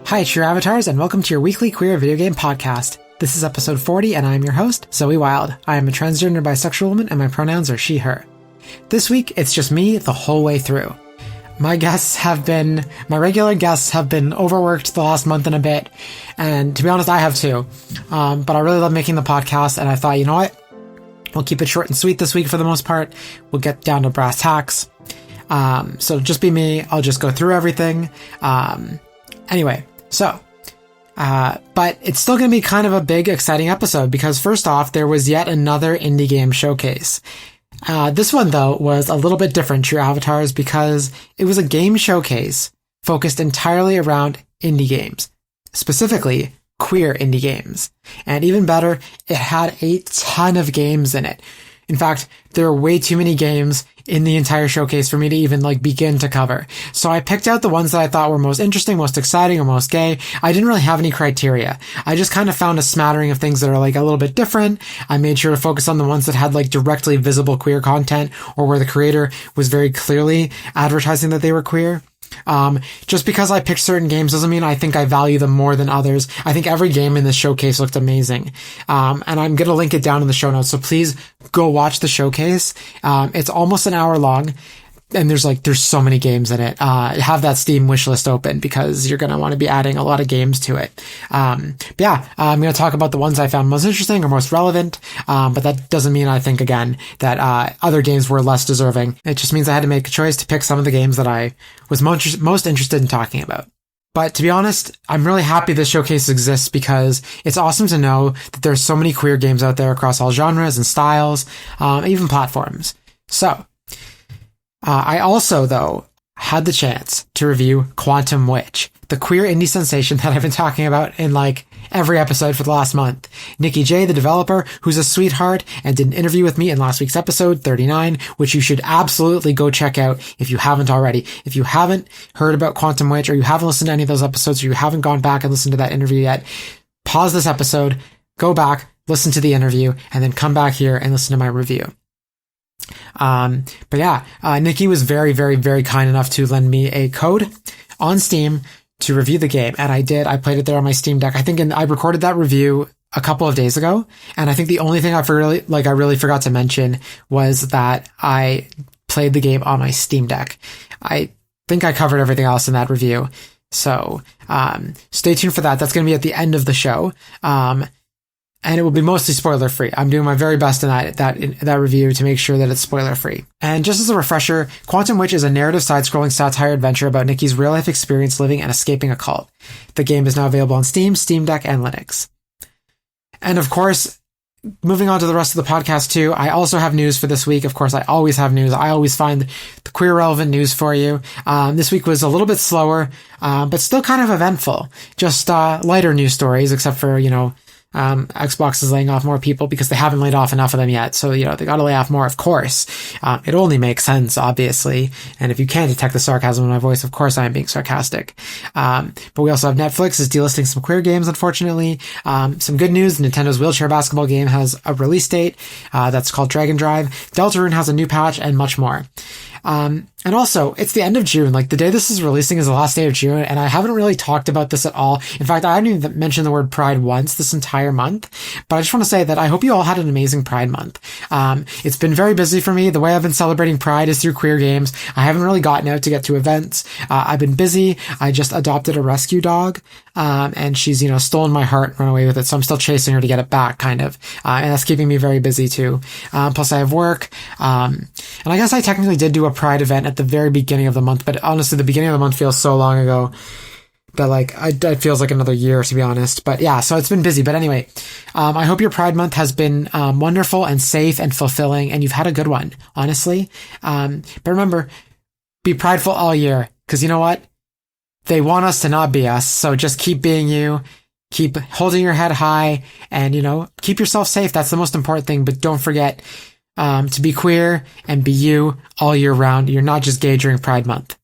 Hi, True Avatars, and welcome to your weekly queer video game podcast. This is episode 40, and I am your host, Zoey Wild. I am a transgender bisexual woman, and my pronouns are she, her. This week, it's just me the whole way through. My regular guests have been overworked the last month and a bit, and to be honest, I have too. But I really love making the podcast, and I thought, you know what? We'll keep it short and sweet this week for the most part. We'll get down to brass tacks. So just be me. I'll just go through everything. Anyway, so, but it's still going to be kind of a big, exciting episode because first off, there was yet another indie game showcase. This one, though, was a little bit different, True Avatars, because it was a game showcase focused entirely around indie games, specifically queer indie games. And even better, it had a ton of games in it. In fact, there are way too many games in the entire showcase for me to even begin to cover. So I picked out the ones that I thought were most interesting, most exciting, or most gay. I didn't really have any criteria. I just kind of found a smattering of things that are a little bit different. I made sure to focus on the ones that had directly visible queer content or where the creator was very clearly advertising that they were queer. Just because I picked certain games doesn't mean I think I value them more than others. I think every game in this showcase looked amazing. And I'm going to link it down in the show notes. So please go watch the showcase. It's almost an hour long. And there's so many games in it. Have that Steam wishlist open because you're going to want to be adding a lot of games to it. But yeah, I'm going to talk about the ones I found most interesting or most relevant. But that doesn't mean I think again that, other games were less deserving. It just means I had to make a choice to pick some of the games that I was most interested in talking about. But to be honest, I'm really happy this showcase exists because it's awesome to know that there's so many queer games out there across all genres and styles, even platforms. So, I also, though, had the chance to review Quantum Witch, the queer indie sensation that I've been talking about in every episode for the last month. Nikki Jay, the developer, who's a sweetheart and did an interview with me in last week's episode 39, which you should absolutely go check out if you haven't already. If you haven't heard about Quantum Witch or you haven't listened to any of those episodes or you haven't gone back and listened to that interview yet, pause this episode, go back, listen to the interview, and then come back here and listen to my review. But yeah, Nikki was very, very, very kind enough to lend me a code on Steam to review the game. And I did. I played it there on my Steam Deck. I think I recorded that review a couple of days ago. And I think the only thing I really forgot to mention was that I played the game on my Steam Deck. I think I covered everything else in that review. So, stay tuned for that. That's going to be at the end of the show. And it will be mostly spoiler free. I'm doing my very best in that review to make sure that it's spoiler free. And just as a refresher, Quantum Witch is a narrative side-scrolling satire adventure about Nikki's real-life experience living and escaping a cult. The game is now available on Steam, Steam Deck, and Linux. And of course, moving on to the rest of the podcast too, I also have news for this week. Of course, I always have news. I always find the queer relevant news for you. This week was a little bit slower, but still kind of eventful. Just lighter news stories, except for, Xbox is laying off more people because they haven't laid off enough of them yet. So, they gotta lay off more, of course. It only makes sense, obviously. And if you can't detect the sarcasm in my voice, of course I am being sarcastic. But we also have Netflix is delisting some queer games, unfortunately. Some good news, Nintendo's wheelchair basketball game has a release date, that's called Dragon Drive. Deltarune has a new patch and much more. And also, it's the end of June. The day this is releasing is the last day of June, and I haven't really talked about this at all. In fact, I haven't even mentioned the word Pride once this entire month, but I just want to say that I hope you all had an amazing Pride month. It's been very busy for me. The way I've been celebrating Pride is through queer games. I haven't really gotten out to get to events. I've been busy. I just adopted a rescue dog, and she's, stolen my heart and run away with it, so I'm still chasing her to get it back, kind of. And that's keeping me very busy, too. Plus I have work, and I guess I technically did do a Pride event at the very beginning of the month, but honestly, the beginning of the month feels so long ago that it feels like another year, to be honest. But yeah, so it's been busy. But anyway, I hope your Pride Month has been wonderful and safe and fulfilling, and you've had a good one, honestly. But remember, be prideful all year, because you know what? They want us to not be us, so just keep being you. Keep holding your head high, and, keep yourself safe. That's the most important thing, but don't forget to be queer and be you all year round. You're not just gay during Pride Month.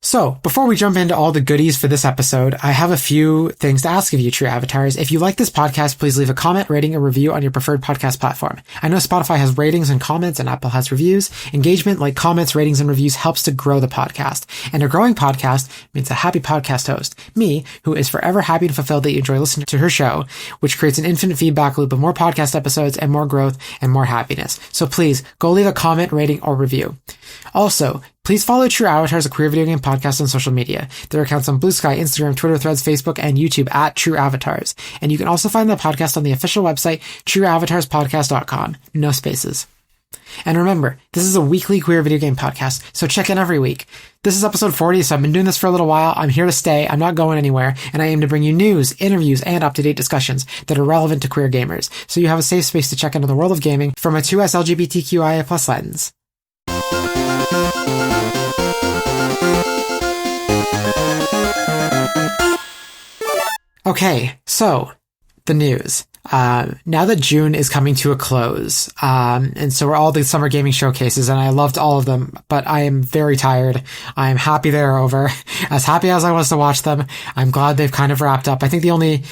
So, before we jump into all the goodies for this episode, I have a few things to ask of you, true avatars. If you like this podcast, please leave a comment, rating, and review on your preferred podcast platform. I know Spotify has ratings and comments, and Apple has reviews. Engagement, like comments, ratings, and reviews, helps to grow the podcast. And a growing podcast means a happy podcast host, me, who is forever happy and fulfilled that you enjoy listening to her show, which creates an infinite feedback loop of more podcast episodes and more growth and more happiness. So please, go leave a comment, rating, or review. Also, please follow True Avatars, a queer video game podcast on social media. There are accounts on Blue Sky, Instagram, Twitter, Threads, Facebook, and YouTube at True Avatars. And you can also find the podcast on the official website, trueavatarspodcast.com. No spaces. And remember, this is a weekly queer video game podcast, so check in every week. This is episode 40, so I've been doing this for a little while. I'm here to stay. I'm not going anywhere, and I aim to bring you news, interviews, and up-to-date discussions that are relevant to queer gamers, so you have a safe space to check into the world of gaming from a 2S LGBTQIA+ lens. Okay, so, the news. Now that June is coming to a close, and so are all the summer gaming showcases, and I loved all of them, but I am very tired. I am happy they're over. As happy as I was to watch them, I'm glad they've kind of wrapped up. I think the only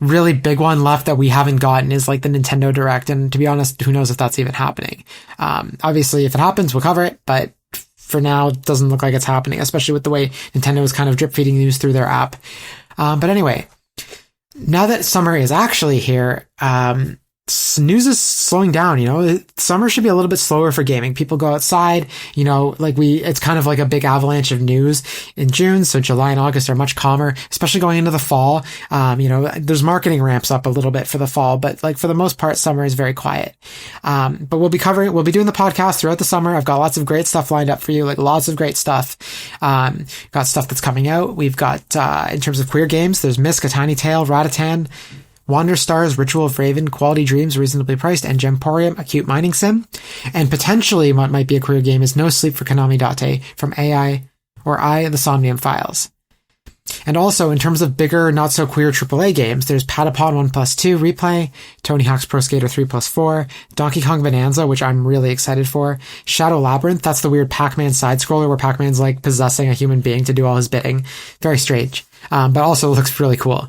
really big one left that we haven't gotten is like the Nintendo Direct, and to be honest, who knows if that's even happening. Obviously, if it happens, we'll cover it, but for now, it doesn't look like it's happening, especially with the way Nintendo is kind of drip-feeding news through their app. But anyway, now that summer is actually here, news is slowing down, summer should be a little bit slower for gaming. People go outside, it's kind of like a big avalanche of news in June. So July and August are much calmer, especially going into the fall. There's marketing ramps up a little bit for the fall, but like for the most part, summer is very quiet. But we'll be doing the podcast throughout the summer. I've got lots of great stuff lined up for you, like lots of great stuff. Got stuff that's coming out. We've got, in terms of queer games, there's Misk, A Tiny Tale, Ratatan, Wander Stars, Ritual of Raven, Quality Dreams, Reasonably Priced, and Gemporium, a cute mining sim. And potentially what might be a queer game is No Sleep for Konami Date from AI or the Somnium Files. And also, in terms of bigger, not-so-queer AAA games, there's Patapon 1+2 Replay, Tony Hawk's Pro Skater 3+4, Donkey Kong Bonanza, which I'm really excited for, Shadow Labyrinth, that's the weird Pac-Man side-scroller where Pac-Man's like possessing a human being to do all his bidding. Very strange. But also looks really cool.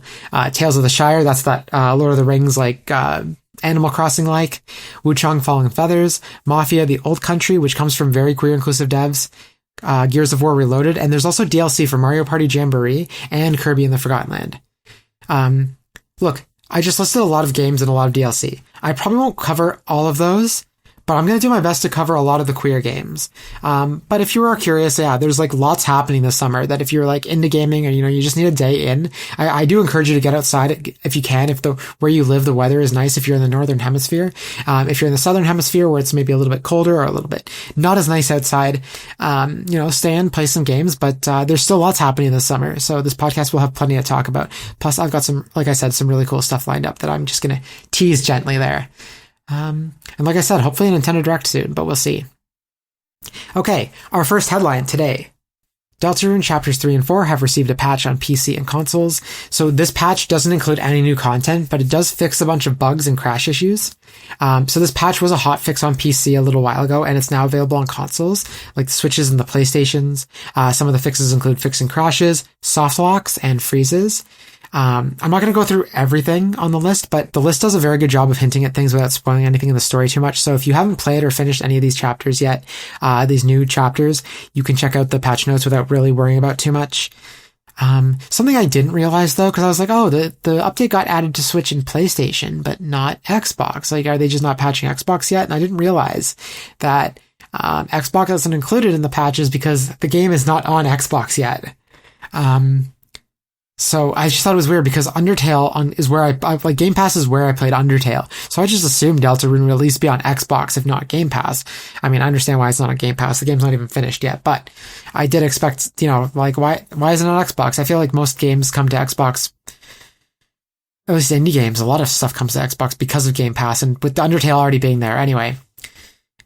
Tales of the Shire, that's that Lord of the Rings like Animal Crossing like. Wuchang Falling Feathers, Mafia: The Old Country, which comes from very queer inclusive devs. Gears of War Reloaded, and there's also DLC for Mario Party Jamboree and Kirby in the Forgotten Land. Look, I just listed a lot of games and a lot of DLC. I probably won't cover all of those, but I'm going to do my best to cover a lot of the queer games. But if you are curious, there's like lots happening this summer that if you're like into gaming or, you just need a day in, I do encourage you to get outside if you can, where you live, the weather is nice if you're in the northern hemisphere. If you're in the southern hemisphere where it's maybe a little bit colder or a little bit not as nice outside, stay in, play some games, but there's still lots happening this summer. So this podcast will have plenty to talk about. Plus I've got some, like I said, some really cool stuff lined up that I'm just going to tease gently there. And like I said, hopefully a Nintendo Direct soon, but we'll see. Okay, our first headline today. Deltarune Chapters 3 and 4 have received a patch on PC and consoles. So this patch doesn't include any new content, but it does fix a bunch of bugs and crash issues. So this patch was a hotfix on PC a little while ago, and it's now available on consoles, like the Switches and the PlayStations. Some of the fixes include fixing crashes, soft locks, and freezes. I'm not going to go through everything on the list, but the list does a very good job of hinting at things without spoiling anything in the story too much. So if you haven't played or finished any of these chapters yet, these new chapters, you can check out the patch notes without really worrying about too much. Something I didn't realize though, because I was like, oh, the update got added to Switch and PlayStation, but not Xbox. Like, are they just not patching Xbox yet? And I didn't realize that Xbox isn't included in the patches because the game is not on Xbox yet. So I just thought it was weird because Undertale is where I like Game Pass is where I played Undertale. So I just assumed Deltarune would at least be on Xbox, if not Game Pass. I mean, I understand why it's not on Game Pass. The game's not even finished yet, but I did expect, why isn't it on Xbox? I feel like most games come to Xbox, at least indie games. A lot of stuff comes to Xbox because of Game Pass, and with Undertale already being there. Anyway,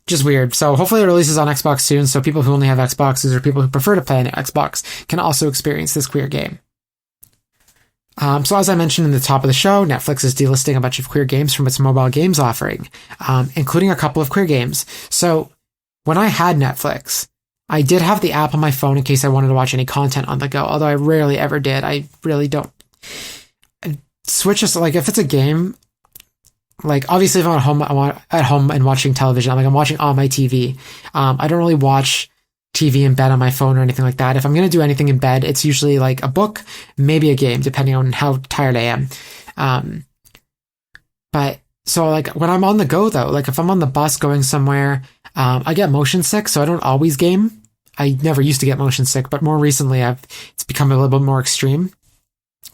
just weird. So hopefully it releases on Xbox soon, so people who only have Xboxes or people who prefer to play on Xbox can also experience this queer game. So as I mentioned in the top of the show, Netflix is delisting a bunch of queer games from its mobile games offering, including a couple of queer games. So when I had Netflix, I did have the app on my phone in case I wanted to watch any content on the go, although I rarely ever did. I really don't. Switch is like, if it's a game, like obviously if I'm at home and watching television, I'm watching on my TV. I don't really watch TV in bed on my phone or anything like that. If I'm going to do anything in bed, it's usually like a book, maybe a game, depending on how tired I am. But so like when I'm on the go though, like if I'm on the bus going somewhere, I get motion sick, so I don't always game. I never used to get motion sick, but more recently it's become a little bit more extreme.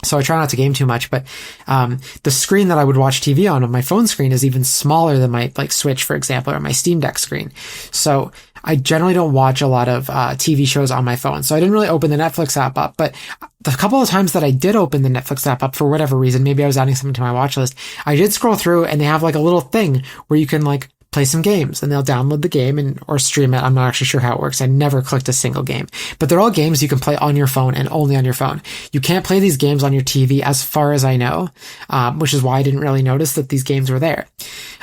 So I try not to game too much, but the screen that I would watch TV on my phone screen is even smaller than my like Switch, for example, or my Steam Deck screen. So I generally don't watch a lot of TV shows on my phone. So I didn't really open the Netflix app up, but the couple of times that I did open the Netflix app up for whatever reason, maybe I was adding something to my watch list, I did scroll through and they have like a little thing where you can like play some games, and they'll download the game or stream it. I'm not actually sure how it works. I never clicked a single game, but they're all games you can play on your phone and only on your phone. You can't play these games on your TV as far as I know, which is why I didn't really notice that these games were there.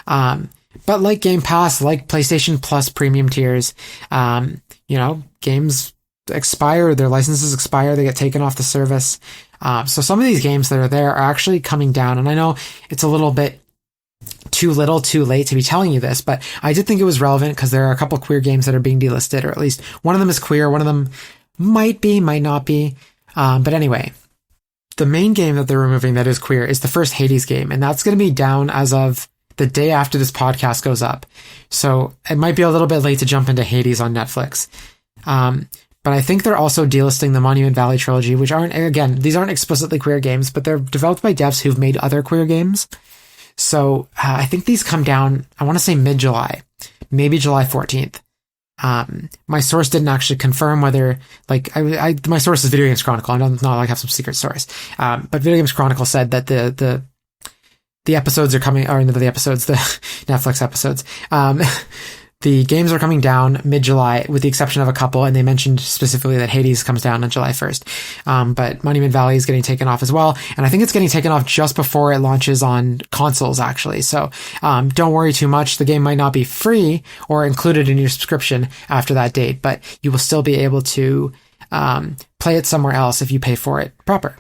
But like Game Pass, like PlayStation Plus premium tiers, games expire, their licenses expire, they get taken off the service. So some of these games that are there are actually coming down, and I know it's a little bit too little, too late to be telling you this, but I did think it was relevant because there are a couple queer games that are being delisted, or at least one of them is queer, one of them might be, might not be. But anyway, the main game that they're removing that is queer is the first Hades game, and that's going to be down as of the day after this podcast goes up. So it might be a little bit late to jump into Hades on Netflix. But I think they're also delisting the Monument Valley trilogy, which these aren't explicitly queer games, but they're developed by devs who've made other queer games. So I think these come down, I want to say mid-July, maybe July 14th. My source didn't actually confirm whether, like, my source is Video Games Chronicle. I don't know, like, have some secret source. But Video Games Chronicle said that the episodes are coming, or the episodes, the Netflix episodes, the games are coming down mid-July, with the exception of a couple, and they mentioned specifically that Hades comes down on July 1st. But Monument Valley is getting taken off as well, and I think it's getting taken off just before it launches on consoles, actually. So don't worry too much. The game might not be free or included in your subscription after that date, but you will still be able to play it somewhere else if you pay for it proper.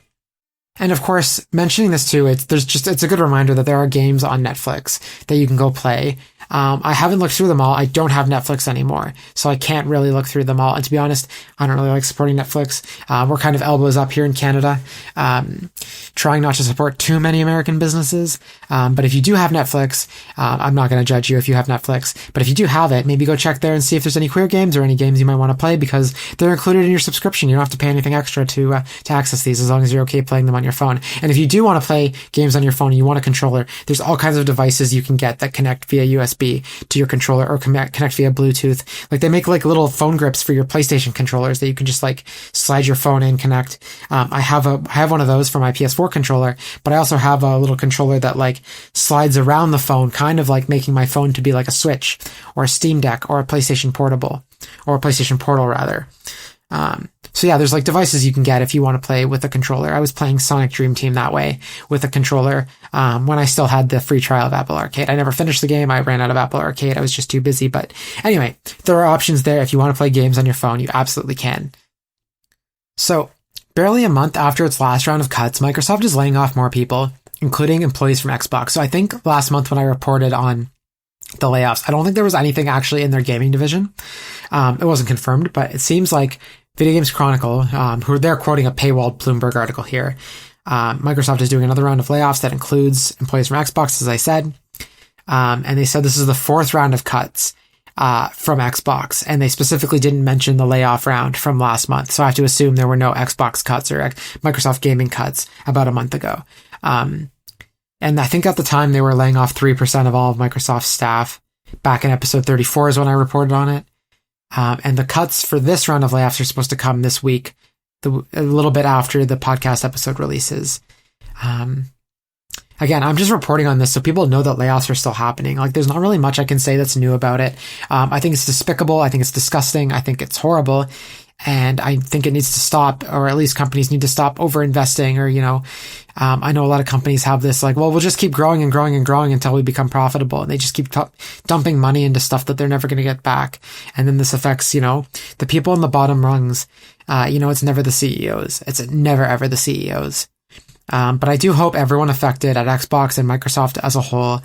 And of course, mentioning this too, it's a good reminder that there are games on Netflix that you can go play. I haven't looked through them all. I don't have Netflix anymore, so I can't really look through them all. And to be honest, I don't really like supporting Netflix. We're kind of elbows up here in Canada, trying not to support too many American businesses. But if you do have Netflix, I'm not going to judge you if you have Netflix, but if you do have it, maybe go check there and see if there's any queer games or any games you might want to play, because they're included in your subscription. You don't have to pay anything extra to access these, as long as you're okay playing them on your phone. And if you do want to play games on your phone and you want a controller, there's all kinds of devices you can get that connect via USB to your controller or connect via Bluetooth. Like, they make like little phone grips for your PlayStation controllers that you can just like slide your phone in, connect. I have one of those for my PS4 controller, but I also have a little controller that like slides around the phone, kind of like making my phone to be like a Switch or a Steam Deck or a PlayStation Portable, or a PlayStation Portal rather. So yeah, there's like devices you can get if you want to play with a controller. I was playing Sonic Dream Team that way with a controller, when I still had the free trial of Apple Arcade. I never finished the game. I ran out of Apple Arcade. I was just too busy. But anyway, there are options there. If you want to play games on your phone, you absolutely can. So barely a month after its last round of cuts, Microsoft is laying off more people, including employees from Xbox. So I think last month when I reported on the layoffs, I don't think there was anything actually in their gaming division. It wasn't confirmed, but it seems like Video Games Chronicle, who they're quoting a paywalled Bloomberg article here, Microsoft is doing another round of layoffs that includes employees from Xbox, as I said. And they said this is the fourth round of cuts from Xbox, and they specifically didn't mention the layoff round from last month. So I have to assume there were no Xbox cuts or Microsoft gaming cuts about a month ago. And I think at the time they were laying off 3% of all of Microsoft's staff. Back in episode 34 is when I reported on it. And the cuts for this round of layoffs are supposed to come this week, a little bit after the podcast episode releases. Again, I'm just reporting on this so people know that layoffs are still happening. Like, there's not really much I can say that's new about it. I think it's despicable. I think it's disgusting. I think it's horrible. And I think it needs to stop, or at least companies need to stop over-investing, or, I know a lot of companies have this like, well, we'll just keep growing and growing and growing until we become profitable. And they just keep dumping money into stuff that they're never going to get back. And then this affects, the people in the bottom rungs. It's never the CEOs. It's never ever the CEOs. But I do hope everyone affected at Xbox and Microsoft as a whole,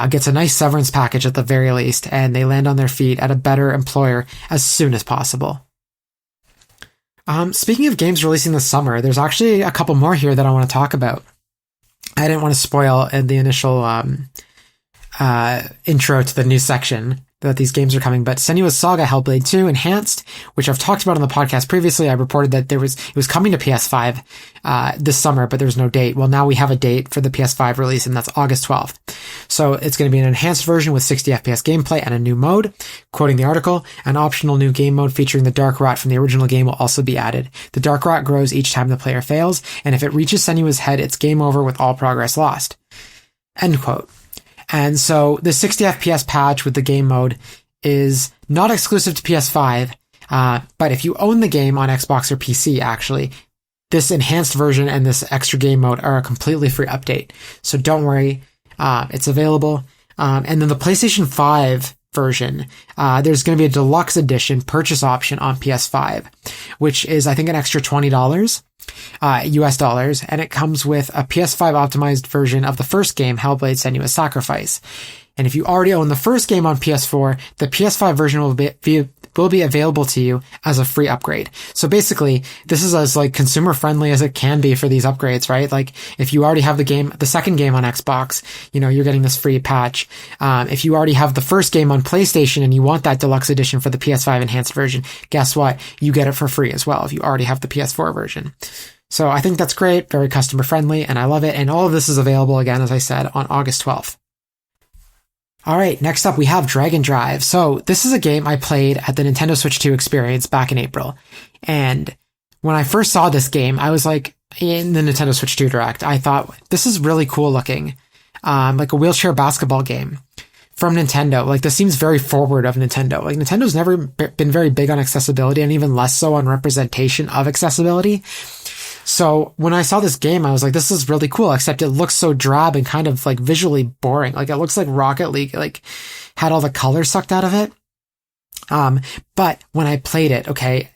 gets a nice severance package at the very least, and they land on their feet at a better employer as soon as possible. Speaking of games releasing this summer, there's actually a couple more here that I want to talk about. I didn't want to spoil the initial intro to the new section that these games are coming, but Senua's Saga Hellblade 2 Enhanced, which I've talked about on the podcast previously. I reported that it was coming to PS5 this summer, but there's no date. Well, now we have a date for the PS5 release, and that's August 12th. So it's going to be an enhanced version with 60 FPS gameplay and a new mode. Quoting the article, an optional new game mode featuring the Dark Rot from the original game will also be added. The Dark Rot grows each time the player fails, and if it reaches Senua's head, it's game over with all progress lost. End quote. And so the 60 FPS patch with the game mode is not exclusive to PS5, but if you own the game on Xbox or PC, actually, this enhanced version and this extra game mode are a completely free update. So don't worry, it's available. And then the PlayStation 5 version, there's going to be a deluxe edition purchase option on PS5, which is, I think, an extra $20. US dollars, and it comes with a PS5 optimized version of the first game, Hellblade: Senua's Sacrifice. And if you already own the first game on PS4, the PS5 version will be available to you as a free upgrade. So basically, this is as like consumer friendly as it can be for these upgrades, right? Like if you already have the second game on Xbox, you're getting this free patch. If you already have the first game on PlayStation and you want that deluxe edition for the PS5 enhanced version, guess what? You get it for free as well if you already have the PS4 version. So I think that's great, very customer friendly, and I love it. And all of this is available again, as I said, on August 12th. All right, next up we have Dragon Drive. So this is a game I played at the Nintendo Switch 2 experience back in April. And when I first saw this game, I was like, in the Nintendo Switch 2 Direct, I thought, this is really cool looking. Like a wheelchair basketball game from Nintendo. Like this seems very forward of Nintendo. Like Nintendo's never been very big on accessibility, and even less so on representation of accessibility. So when I saw this game, I was like, this is really cool, except it looks so drab and kind of like visually boring. Like it looks like Rocket League, like had all the color sucked out of it. But when I played it, okay,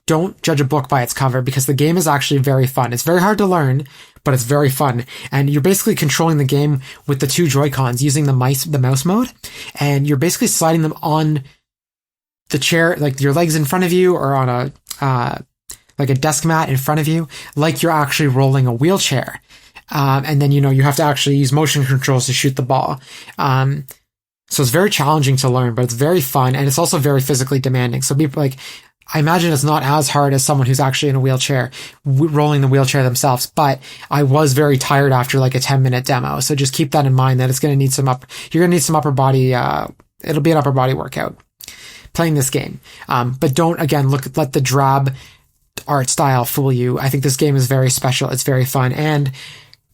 don't judge a book by its cover, because the game is actually very fun. It's very hard to learn, but it's very fun. And you're basically controlling the game with the two Joy-Cons using the mouse mode. And you're basically sliding them on the chair, like your legs in front of you, or on like a desk mat in front of you, like you're actually rolling a wheelchair. And then, you have to actually use motion controls to shoot the ball. So it's very challenging to learn, but it's very fun. And it's also very physically demanding. So people I imagine it's not as hard as someone who's actually in a wheelchair, rolling the wheelchair themselves. But I was very tired after like a 10-minute demo. So just keep that in mind, that it's going to need you're going to need some upper body, it'll be an upper body workout playing this game. But don't, again, let the drab art style fool you. I think this game is very special. It's very fun. And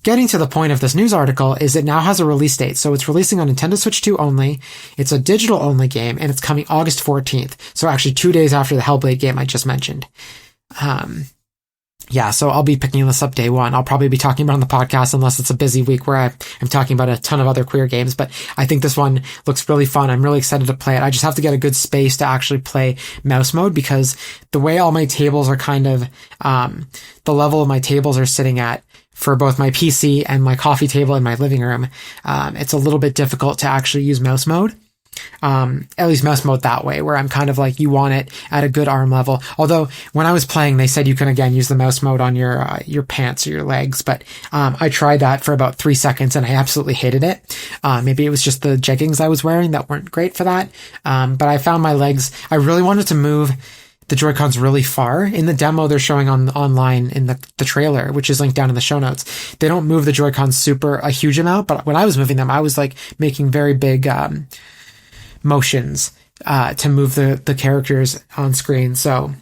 getting to the point of this news article is it now has a release date. So it's releasing on Nintendo Switch 2 only. It's a digital only game, and it's coming August 14th. So actually 2 days after the Hellblade game I just mentioned. So I'll be picking this up day one. I'll probably be talking about it on the podcast unless it's a busy week where I'm talking about a ton of other queer games, but I think this one looks really fun. I'm really excited to play it. I just have to get a good space to actually play mouse mode, because the way all my tables are kind of, the level of my tables are sitting at for both my PC and my coffee table in my living room, it's a little bit difficult to actually use mouse mode. At least mouse mode that way, where I'm kind of like, you want it at a good arm level. Although when I was playing, they said you can again use the mouse mode on your pants or your legs, but I tried that for about 3 seconds and I absolutely hated it. Maybe it was just the jeggings I was wearing that weren't great for that. But I found my legs, I really wanted to move the Joy-Cons really far. In the demo they're showing online in the trailer, which is linked down in the show notes, they don't move the Joy-Cons a huge amount, but when I was moving them, I was like making very big motions to move the characters on screen. So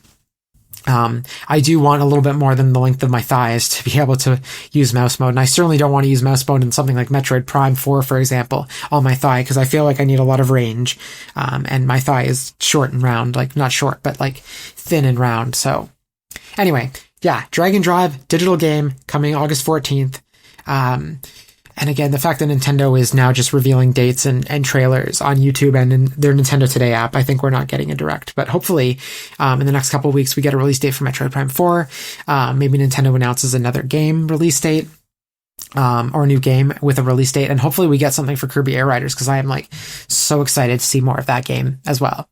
I do want a little bit more than the length of my thighs to be able to use mouse mode. And I certainly don't want to use mouse mode in something like Metroid Prime 4, for example, on my thigh, because I feel like I need a lot of range. And my thigh is short and round, like not short, but like thin and round. So anyway, yeah, Dragon Drive, digital game coming August 14th. And again, the fact that Nintendo is now just revealing dates and trailers on YouTube and in their Nintendo Today app, I think we're not getting a direct. But hopefully, in the next couple of weeks, we get a release date for Metroid Prime 4. Maybe Nintendo announces another game release date, or a new game with a release date. And hopefully we get something for Kirby Air Riders, because I am like so excited to see more of that game as well.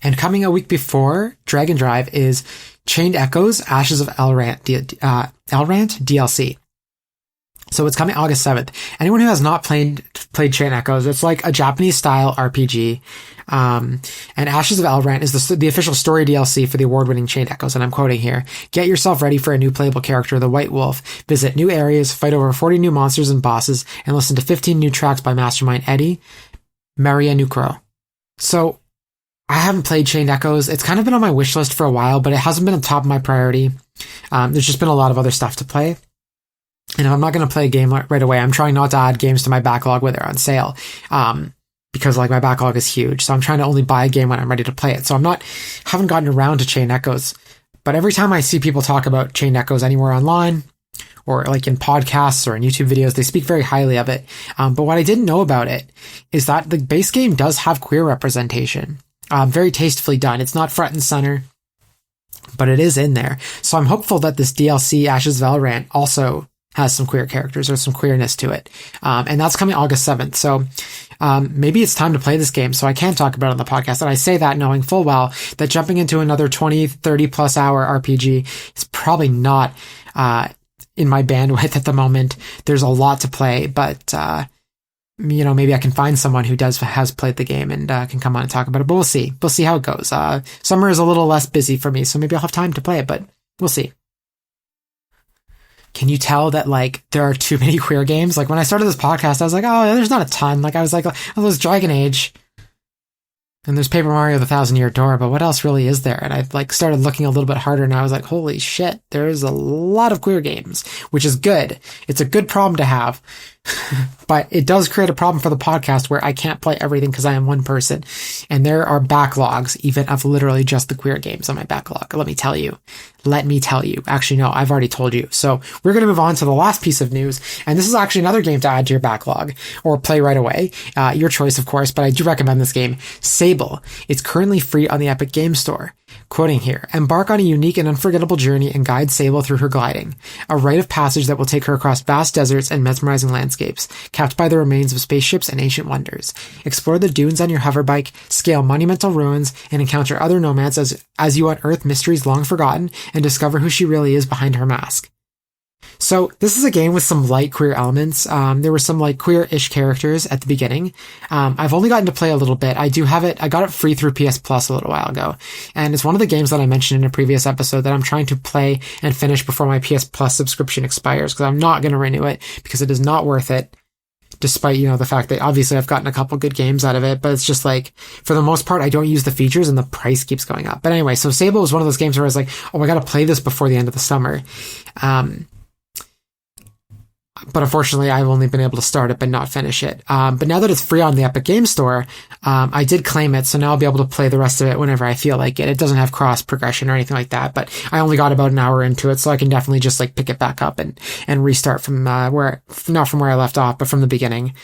And coming a week before Dragon Drive is Chained Echoes, Ashes of Elrant DLC. So it's coming August 7th. Anyone who has not played Chain Echoes, it's like a Japanese style RPG. And Ashes of Elrant is the official story DLC for the award-winning Chain Echoes. And I'm quoting here: "Get yourself ready for a new playable character, the White Wolf. Visit new areas, fight over 40 new monsters and bosses, and listen to 15 new tracks by Mastermind Eddie Marianukro." So I haven't played Chain Echoes. It's kind of been on my wish list for a while, but it hasn't been on top of my priority. There's just been a lot of other stuff to play. And if I'm not going to play a game right away, I'm trying not to add games to my backlog when they're on sale. Because like my backlog is huge. So I'm trying to only buy a game when I'm ready to play it. So haven't gotten around to Chain Echoes. But every time I see people talk about Chain Echoes anywhere online, or like in podcasts or in YouTube videos, they speak very highly of it. But what I didn't know about it is that the base game does have queer representation. Very tastefully done. It's not front and center, but it is in there. So I'm hopeful that this DLC, Ashes of Elrant, also has some queer characters or some queerness to it. And that's coming August 7th. So maybe it's time to play this game, so I can talk about it on the podcast. And I say that knowing full well that jumping into another 20, 30 plus hour RPG is probably not in my bandwidth at the moment. There's a lot to play, but maybe I can find someone who has played the game and can come on and talk about it. But we'll see. We'll see how it goes. Summer is a little less busy for me, so maybe I'll have time to play it, but we'll see. Can you tell that, like, there are too many queer games? Like, when I started this podcast, I was like, oh, there's not a ton. Like, I was like, oh, there's Dragon Age. And there's Paper Mario: The Thousand Year Door, but what else really is there? And I, like, started looking a little bit harder, and I was like, holy shit, there's a lot of queer games, which is good. It's a good problem to have. But it does create a problem for the podcast where I can't play everything because I am one person. And there are backlogs, even of literally just the queer games on my backlog. Let me tell you. Actually, no, I've already told you. So we're going to move on to the last piece of news. And this is actually another game to add to your backlog or play right away. Your choice, of course, but I do recommend this game, Sable. It's currently free on the Epic Games Store. Quoting here: "Embark on a unique and unforgettable journey and guide Sable through her gliding. A rite of passage that will take her across vast deserts and mesmerizing landscapes, capped by the remains of spaceships and ancient wonders. Explore the dunes on your hoverbike, scale monumental ruins, and encounter other nomads as you unearth mysteries long forgotten and discover who she really is behind her mask." So this is a game with some light queer elements. There were some like queer-ish characters at the beginning. I've only gotten to play a little bit. I got it free through PS Plus a little while ago. And it's one of the games that I mentioned in a previous episode that I'm trying to play and finish before my PS Plus subscription expires, because I'm not going to renew it because it is not worth it. Despite, the fact that obviously I've gotten a couple good games out of it, but it's just like, for the most part, I don't use the features and the price keeps going up. But anyway, so Sable was one of those games where I was like, oh, I got to play this before the end of the summer. But unfortunately, I've only been able to start it but not finish it. But now that it's free on the Epic Games Store, I did claim it, so now I'll be able to play the rest of it whenever I feel like it. It doesn't have cross progression or anything like that, but I only got about an hour into it, so I can definitely just like pick it back up and restart from not from where I left off, but from the beginning.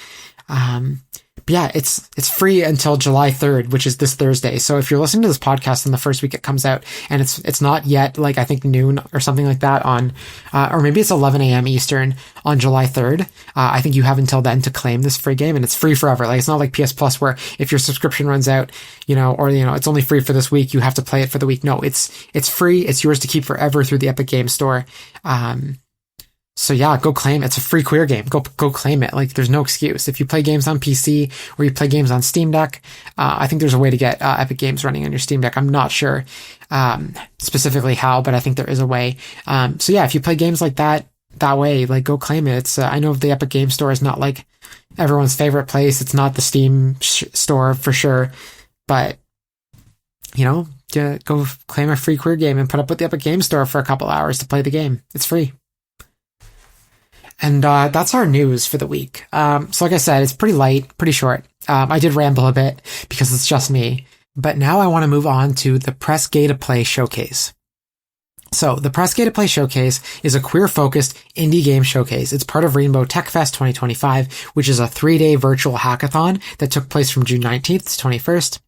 But yeah, it's free until July 3rd, which is this Thursday. So if you're listening to this podcast in the first week it comes out, and it's not yet, like, I think noon or something like that on, or maybe it's 11 a.m. Eastern on July 3rd. I think you have until then to claim this free game, and it's free forever. Like, it's not like PS Plus where if your subscription runs out, or it's only free for this week, you have to play it for the week. No, it's free. It's yours to keep forever through the Epic Games Store. So yeah, go claim it. It's a free queer game. Go claim it. Like, there's no excuse. If you play games on PC or you play games on Steam Deck, I think there's a way to get Epic Games running on your Steam Deck. I'm not sure specifically how, but I think there is a way. So yeah, if you play games like that way, like, go claim it. It's I know the Epic Games Store is not like everyone's favorite place. It's not the Steam store for sure, but go claim a free queer game and put up with the Epic Game Store for a couple hours to play the game. It's free. And that's our news for the week. So like I said, it's pretty light, pretty short. I did ramble a bit because it's just me. But now I want to move on to the Press Gay to Play Showcase. So the Press Gay to Play Showcase is a queer-focused indie game showcase. It's part of Rainbow Tech Fest 2025, which is a 3-day virtual hackathon that took place from June 19th to 21st.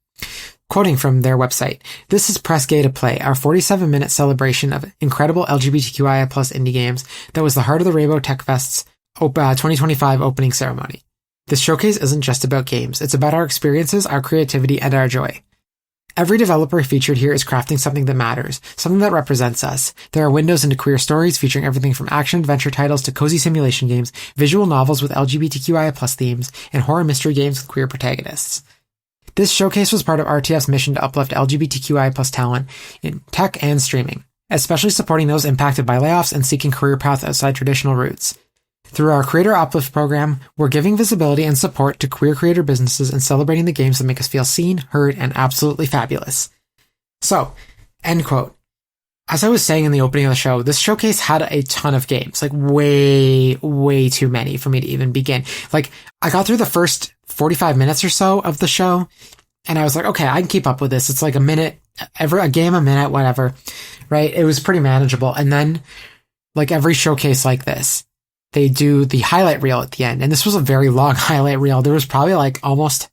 Quoting from their website, "This is Press Gay to Play, our 47-minute celebration of incredible LGBTQIA+ indie games that was the heart of the Rainbow Tech Fest's 2025 opening ceremony. This showcase isn't just about games. It's about our experiences, our creativity, and our joy. Every developer featured here is crafting something that matters, something that represents us. There are windows into queer stories featuring everything from action-adventure titles to cozy simulation games, visual novels with LGBTQIA+ themes, and horror mystery games with queer protagonists. This showcase was part of RTF's mission to uplift LGBTQI+ talent in tech and streaming, especially supporting those impacted by layoffs and seeking career paths outside traditional routes. Through our Creator Uplift program, we're giving visibility and support to queer creator businesses and celebrating the games that make us feel seen, heard, and absolutely fabulous." So, end quote. As I was saying in the opening of the show, this showcase had a ton of games, like way, way too many for me to even begin. Like, I got through the first 45 minutes or so of the show, and I was like, okay, I can keep up with this. It's like a game a minute, whatever, right? It was pretty manageable. And then, like every showcase like this, they do the highlight reel at the end. And this was a very long highlight reel. There was probably like almost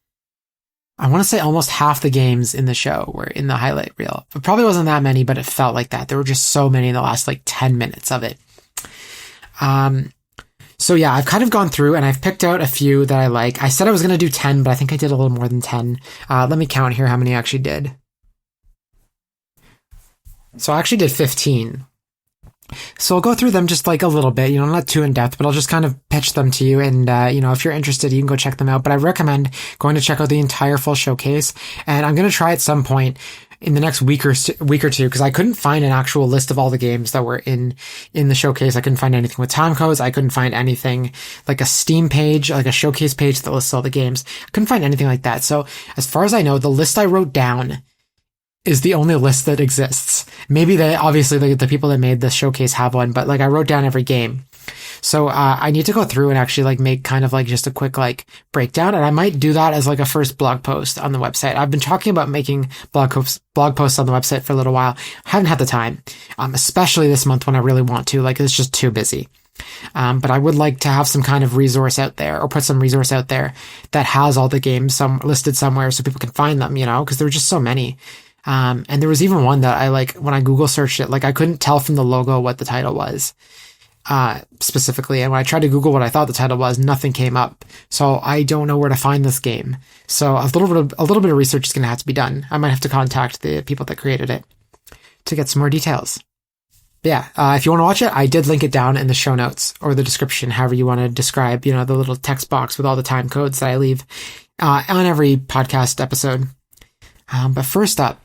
half the games in the show were in the highlight reel. It probably wasn't that many, but it felt like that. There were just so many in the last like 10 minutes of it. So yeah, I've kind of gone through and I've picked out a few that I like. I said I was going to do 10, but I think I did a little more than 10. Let me count here how many I actually did. So I actually did 15. So I'll go through them just like a little bit, not too in depth, but I'll just kind of pitch them to you. And, if you're interested, you can go check them out. But I recommend going to check out the entire full showcase. And I'm going to try at some point in the next week or two, because I couldn't find an actual list of all the games that were in the showcase. I couldn't find anything with time codes. I couldn't find anything like a Steam page, like a showcase page that lists all the games. I couldn't find anything like that. So as far as I know, the list I wrote down is the only list that exists. Maybe the people that made this showcase have one, but like I wrote down every game. So I need to go through and actually like make kind of like just a quick like breakdown, and I might do that as like a first blog post on the website. I've been talking about making blog posts on the website for a little while. I haven't had the time, especially this month when I really want to. Like it's just too busy. But I would like to have some kind of resource out there, or put some resource out there that has all the games listed somewhere so people can find them, because there were just so many. And there was even one that I like, when I Google searched it, like I couldn't tell from the logo what the title was, specifically. And when I tried to Google what I thought the title was, nothing came up. So I don't know where to find this game. So a little bit of research is going to have to be done. I might have to contact the people that created it to get some more details. But yeah, if you want to watch it, I did link it down in the show notes or the description, however you want to describe, the little text box with all the time codes that I leave, on every podcast episode. But first up,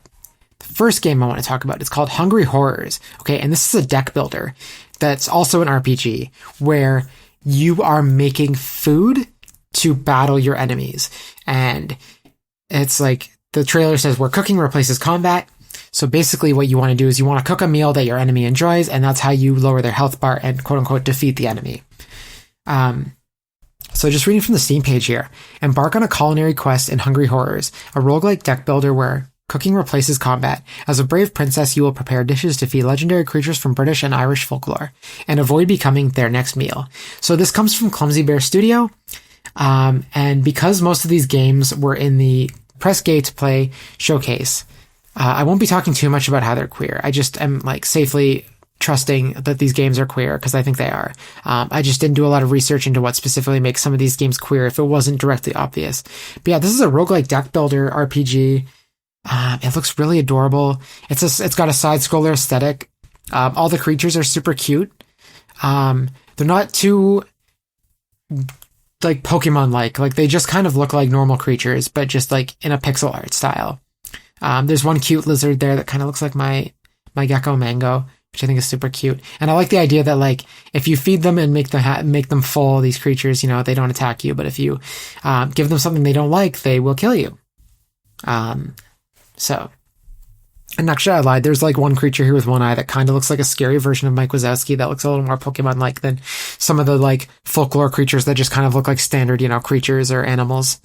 the first game I want to talk about is called Hungry Horrors. Okay, and this is a deck builder that's also an RPG where you are making food to battle your enemies. And it's like the trailer says where cooking replaces combat. So basically what you want to do is you want to cook a meal that your enemy enjoys, and that's how you lower their health bar and quote unquote defeat the enemy. So just reading from the Steam page here. Embark on a culinary quest in Hungry Horrors, a roguelike deck builder where cooking replaces combat. As a brave princess, you will prepare dishes to feed legendary creatures from British and Irish folklore, and avoid becoming their next meal. So this comes from Clumsy Bear Studio, and because most of these games were in the Press Gay to Play showcase, I won't be talking too much about how they're queer. I just am like safely trusting that these games are queer, because I think they are. I just didn't do a lot of research into what specifically makes some of these games queer if it wasn't directly obvious. But yeah, this is a roguelike deck builder RPG. It looks really adorable. It's got a side scroller aesthetic. All the creatures are super cute. They're not too like Pokemon like they just kind of look like normal creatures, but just like in a pixel art style. There's one cute lizard there that kind of looks like my gecko Mango, which I think is super cute. And I like the idea that like if you feed them and make them full, these creatures, they don't attack you. But if you give them something they don't like, they will kill you. So And actually, I lied. There's like one creature here with one eye that kind of looks like a scary version of Mike Wazowski that looks a little more Pokemon-like than some of the like folklore creatures that just kind of look like standard, creatures or animals.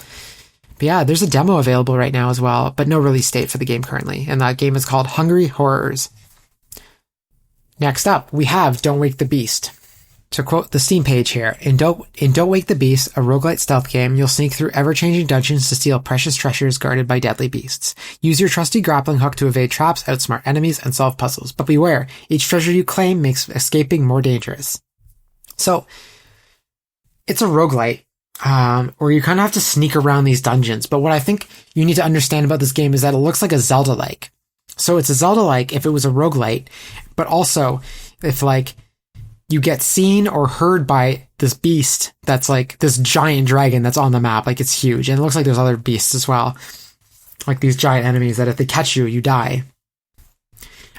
But yeah, there's a demo available right now as well, but no release date for the game currently. And that game is called Hungry Horrors. Next up, we have Don't Wake the Beast. To quote the Steam page here, in Don't Wake the Beast, a roguelite stealth game, you'll sneak through ever-changing dungeons to steal precious treasures guarded by deadly beasts. Use your trusty grappling hook to evade traps, outsmart enemies, and solve puzzles. But beware, each treasure you claim makes escaping more dangerous. So, it's a roguelite, where you kind of have to sneak around these dungeons. But what I think you need to understand about this game is that it looks like a Zelda-like. So it's a Zelda-like if it was a roguelite, but also if, like, you get seen or heard by this beast that's like this giant dragon that's on the map. Like, it's huge. And it looks like there's other beasts as well. Like these giant enemies that if they catch you, you die.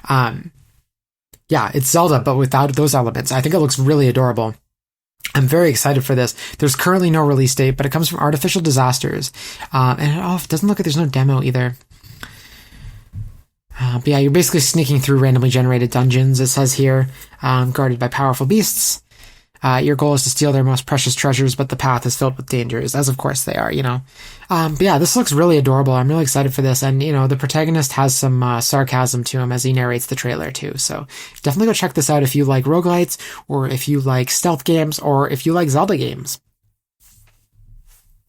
Yeah, it's Zelda, but without those elements. I think it looks really adorable. I'm very excited for this. There's currently no release date, but it comes from Artificial Disasters. And it doesn't look like there's no demo either. But yeah, you're basically sneaking through randomly generated dungeons, it says here, guarded by powerful beasts. Your goal is to steal their most precious treasures, but the path is filled with dangers, as of course they are, But yeah, this looks really adorable. I'm really excited for this. And, the protagonist has some sarcasm to him as he narrates the trailer too. So definitely go check this out if you like roguelites, or if you like stealth games, or if you like Zelda games.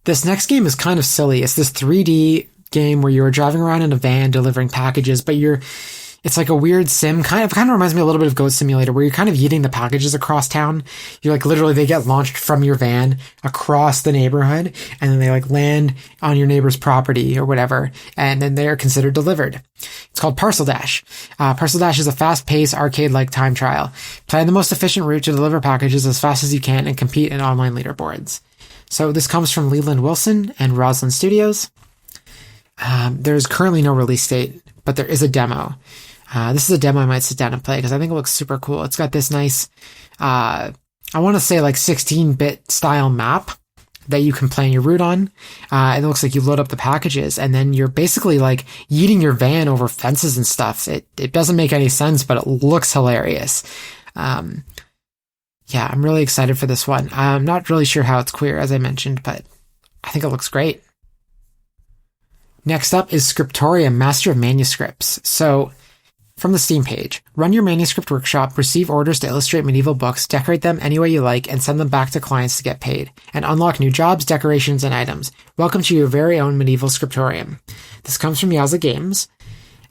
This next game is kind of silly. It's this 3D game where you're driving around in a van delivering packages, but it's like a weird sim, kind of reminds me a little bit of Goat Simulator, where you're kind of yeeting the packages across town. You're like, literally, they get launched from your van across the neighborhood, and then they like land on your neighbor's property or whatever, and then they're considered delivered. It's called Parcel Dash. Parcel Dash is a fast-paced, arcade-like time trial. Plan the most efficient route to deliver packages as fast as you can and compete in online leaderboards. So this comes from Leland Wilson and Roslyn Studios. There's currently no release date, but there is a demo. This is a demo I might sit down and play because I think it looks super cool. It's got this nice, I want to say like 16-bit style map that you can plan your route on. It looks like you load up the packages and then you're basically like yeeting your van over fences and stuff. It doesn't make any sense, but it looks hilarious. Yeah, I'm really excited for this one. I'm not really sure how it's queer, as I mentioned, but I think it looks great. Next up is Scriptorium, Master of Manuscripts. So, from the Steam page, run your manuscript workshop, receive orders to illustrate medieval books, decorate them any way you like, and send them back to clients to get paid, and unlock new jobs, decorations, and items. Welcome to your very own medieval Scriptorium. This comes from Yaza Games,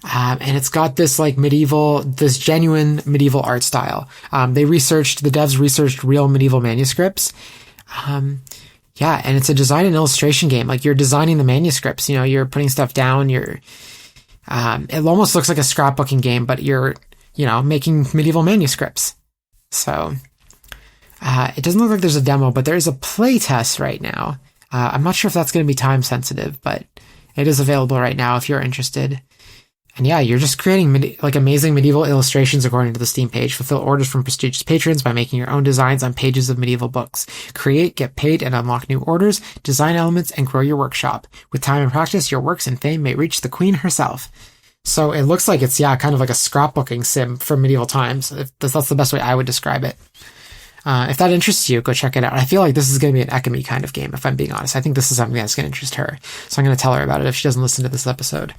and it's got this like this genuine medieval art style. The devs researched real medieval manuscripts. Yeah, and it's a design and illustration game. Like, you're designing the manuscripts, you're putting stuff down, it almost looks like a scrapbooking game, but you're, making medieval manuscripts. So, it doesn't look like there's a demo, but there is a play test right now. I'm not sure if that's going to be time sensitive, but it is available right now if you're interested. And yeah, you're just creating amazing medieval illustrations according to the Steam page. Fulfill orders from prestigious patrons by making your own designs on pages of medieval books. Create, get paid, and unlock new orders, design elements, and grow your workshop. With time and practice, your works and fame may reach the queen herself. So it looks like it's, kind of like a scrapbooking sim from medieval times. That's the best way I would describe it. If that interests you, go check it out. I feel like this is going to be an Ekami kind of game, if I'm being honest. I think this is something that's going to interest her. So I'm going to tell her about it if she doesn't listen to this episode.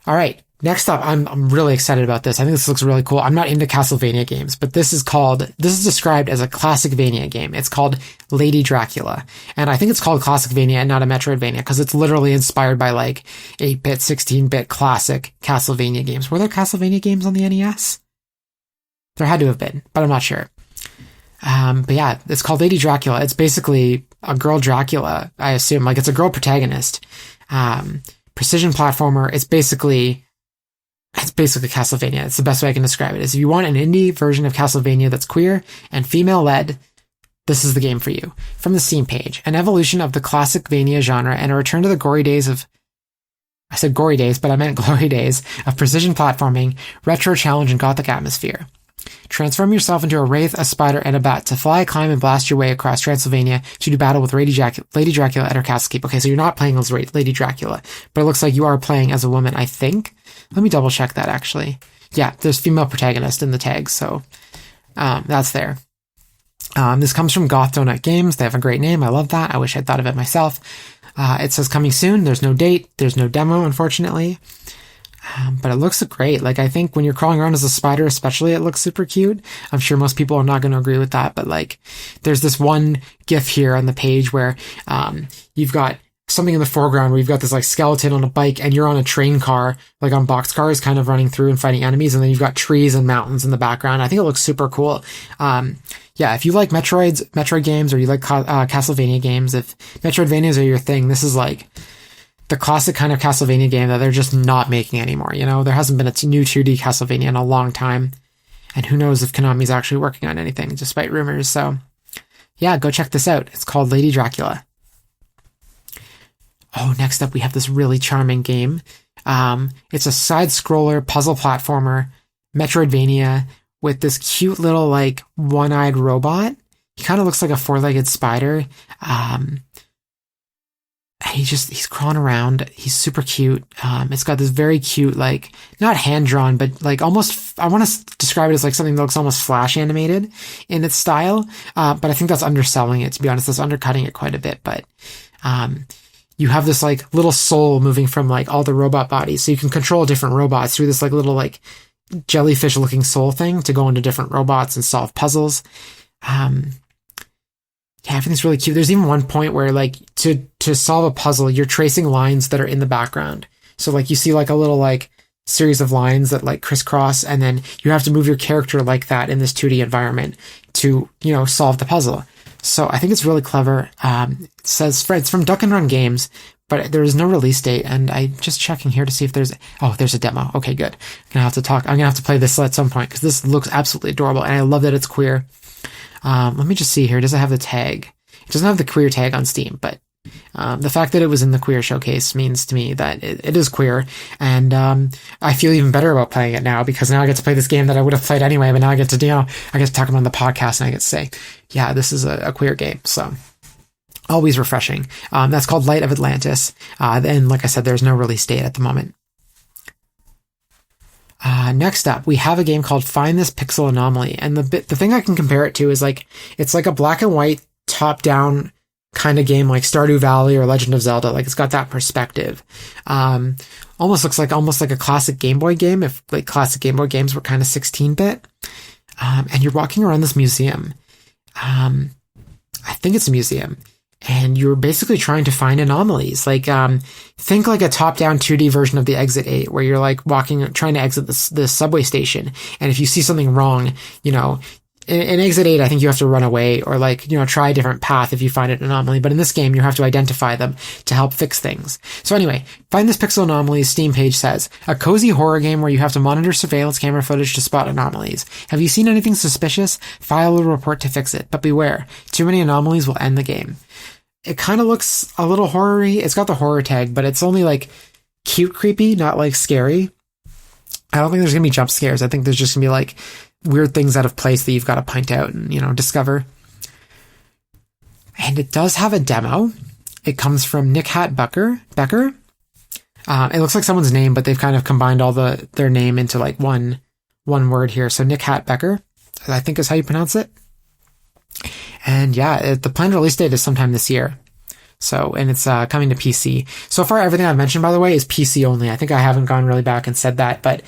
All right, next up, I'm really excited about this. I think this looks really cool. I'm not into Castlevania games, but this is described as a Classicvania game. It's called Lady Dracula. And I think it's called Classicvania and not a Metroidvania because it's literally inspired by like 8-bit, 16-bit classic Castlevania games. Were there Castlevania games on the NES? There had to have been, but I'm not sure. But yeah, it's called Lady Dracula. It's basically a girl Dracula, I assume. Like, it's a girl protagonist. Precision platformer. It's basically Castlevania. It's the best way I can describe it. If you want an indie version of Castlevania that's queer and female-led, this is the game for you. From the Steam page, an evolution of the Classicvania genre and a return to the gory days of... I said gory days, but I meant glory days of precision platforming, retro challenge, and gothic atmosphere. Transform yourself into a wraith, a spider, and a bat to fly, climb, and blast your way across Transylvania to do battle with Lady Dracula at her castle keep. Okay, so you're not playing as Lady Dracula, but it looks like you are playing as a woman, I think. Let me double check that, actually. Yeah, there's female protagonist in the tag, so that's there. This comes from Goth Donut Games. They have a great name. I love that. I wish I'd thought of it myself. It says coming soon. There's no date. There's no demo, unfortunately. But it looks great. Like, I think when you're crawling around as a spider, especially, it looks super cute. I'm sure most people are not going to agree with that, but like, there's this one GIF here on the page where, you've got something in the foreground where you've got this like skeleton on a bike and you're on a train car, like on boxcars, kind of running through and fighting enemies. And then you've got trees and mountains in the background. I think it looks super cool. Yeah, if you like Metroid games, or you like Castlevania games, if Metroidvanias are your thing, this is like the classic kind of Castlevania game that they're just not making anymore. You know, there hasn't been a new 2D Castlevania in a long time. And who knows if Konami's actually working on anything, despite rumors. So yeah, go check this out. It's called Lady Dracula. Oh, next up we have this really charming game. It's a side-scroller puzzle platformer, Metroidvania, with this cute little like one-eyed robot. He kind of looks like a four-legged spider. He's crawling around. He's super cute. It's got this very cute, like, not hand-drawn, but like almost, I want to describe it as like something that looks almost Flash animated in its style. But I think that's underselling it, to be honest. That's undercutting it quite a bit. But you have this like little soul moving from like all the robot bodies. So you can control different robots through this like little like jellyfish looking soul thing to go into different robots and solve puzzles. Yeah, everything's really cute. There's even one point where like to solve a puzzle, you're tracing lines that are in the background. So like you see like a little like series of lines that like crisscross, and then you have to move your character like that in this 2D environment to, you know, solve the puzzle. So I think it's really clever. It says it's from Duck and Run Games, but there is no release date. And I'm just checking here to see if there's a demo. Okay, good. I'm gonna have to play this at some point because this looks absolutely adorable, and I love that it's queer. Let me just see here. Does it have the tag? It doesn't have the queer tag on Steam, but the fact that it was in the queer showcase means to me that it is queer, and I feel even better about playing it now because now I get to play this game that I would have played anyway, but now I get to talk about it on the podcast, and I get to say, yeah, this is a queer game, so always refreshing. That's called Light of Atlantis, and like I said, there's no release date at the moment. Next up, we have a game called Find This Pixel Anomaly, and the thing I can compare it to is like, it's like a black and white top-down kind of game like Stardew Valley or Legend of Zelda. Like, it's got that perspective. Almost looks like a classic Game Boy game, if like classic Game Boy games were kind of 16-bit. And you're walking around this museum. I think it's a museum. And you're basically trying to find anomalies. Like, think like a top-down 2D version of the Exit 8, where you're like trying to exit the subway station. And if you see something wrong, you know, in Exit 8, I think you have to run away or like, you know, try a different path if you find an anomaly. But in this game, you have to identify them to help fix things. So anyway, Find This Pixel Anomaly's Steam page says, a cozy horror game where you have to monitor surveillance camera footage to spot anomalies. Have you seen anything suspicious? File a report to fix it. But beware, too many anomalies will end the game. It kind of looks a little horror-y. It's got the horror tag, but it's only like cute creepy, not like scary. I don't think there's going to be jump scares. I think there's just going to be like weird things out of place that you've got to point out and, you know, discover. And it does have a demo. It comes from Nick Hat Becker. It looks like someone's name, but they've kind of combined all their name into like one word here. So Nick Hat Becker, I think is how you pronounce it. And yeah, the planned release date is sometime this year. So, and it's coming to PC. So far, everything I've mentioned, by the way, is PC only. I think I haven't gone really back and said that, but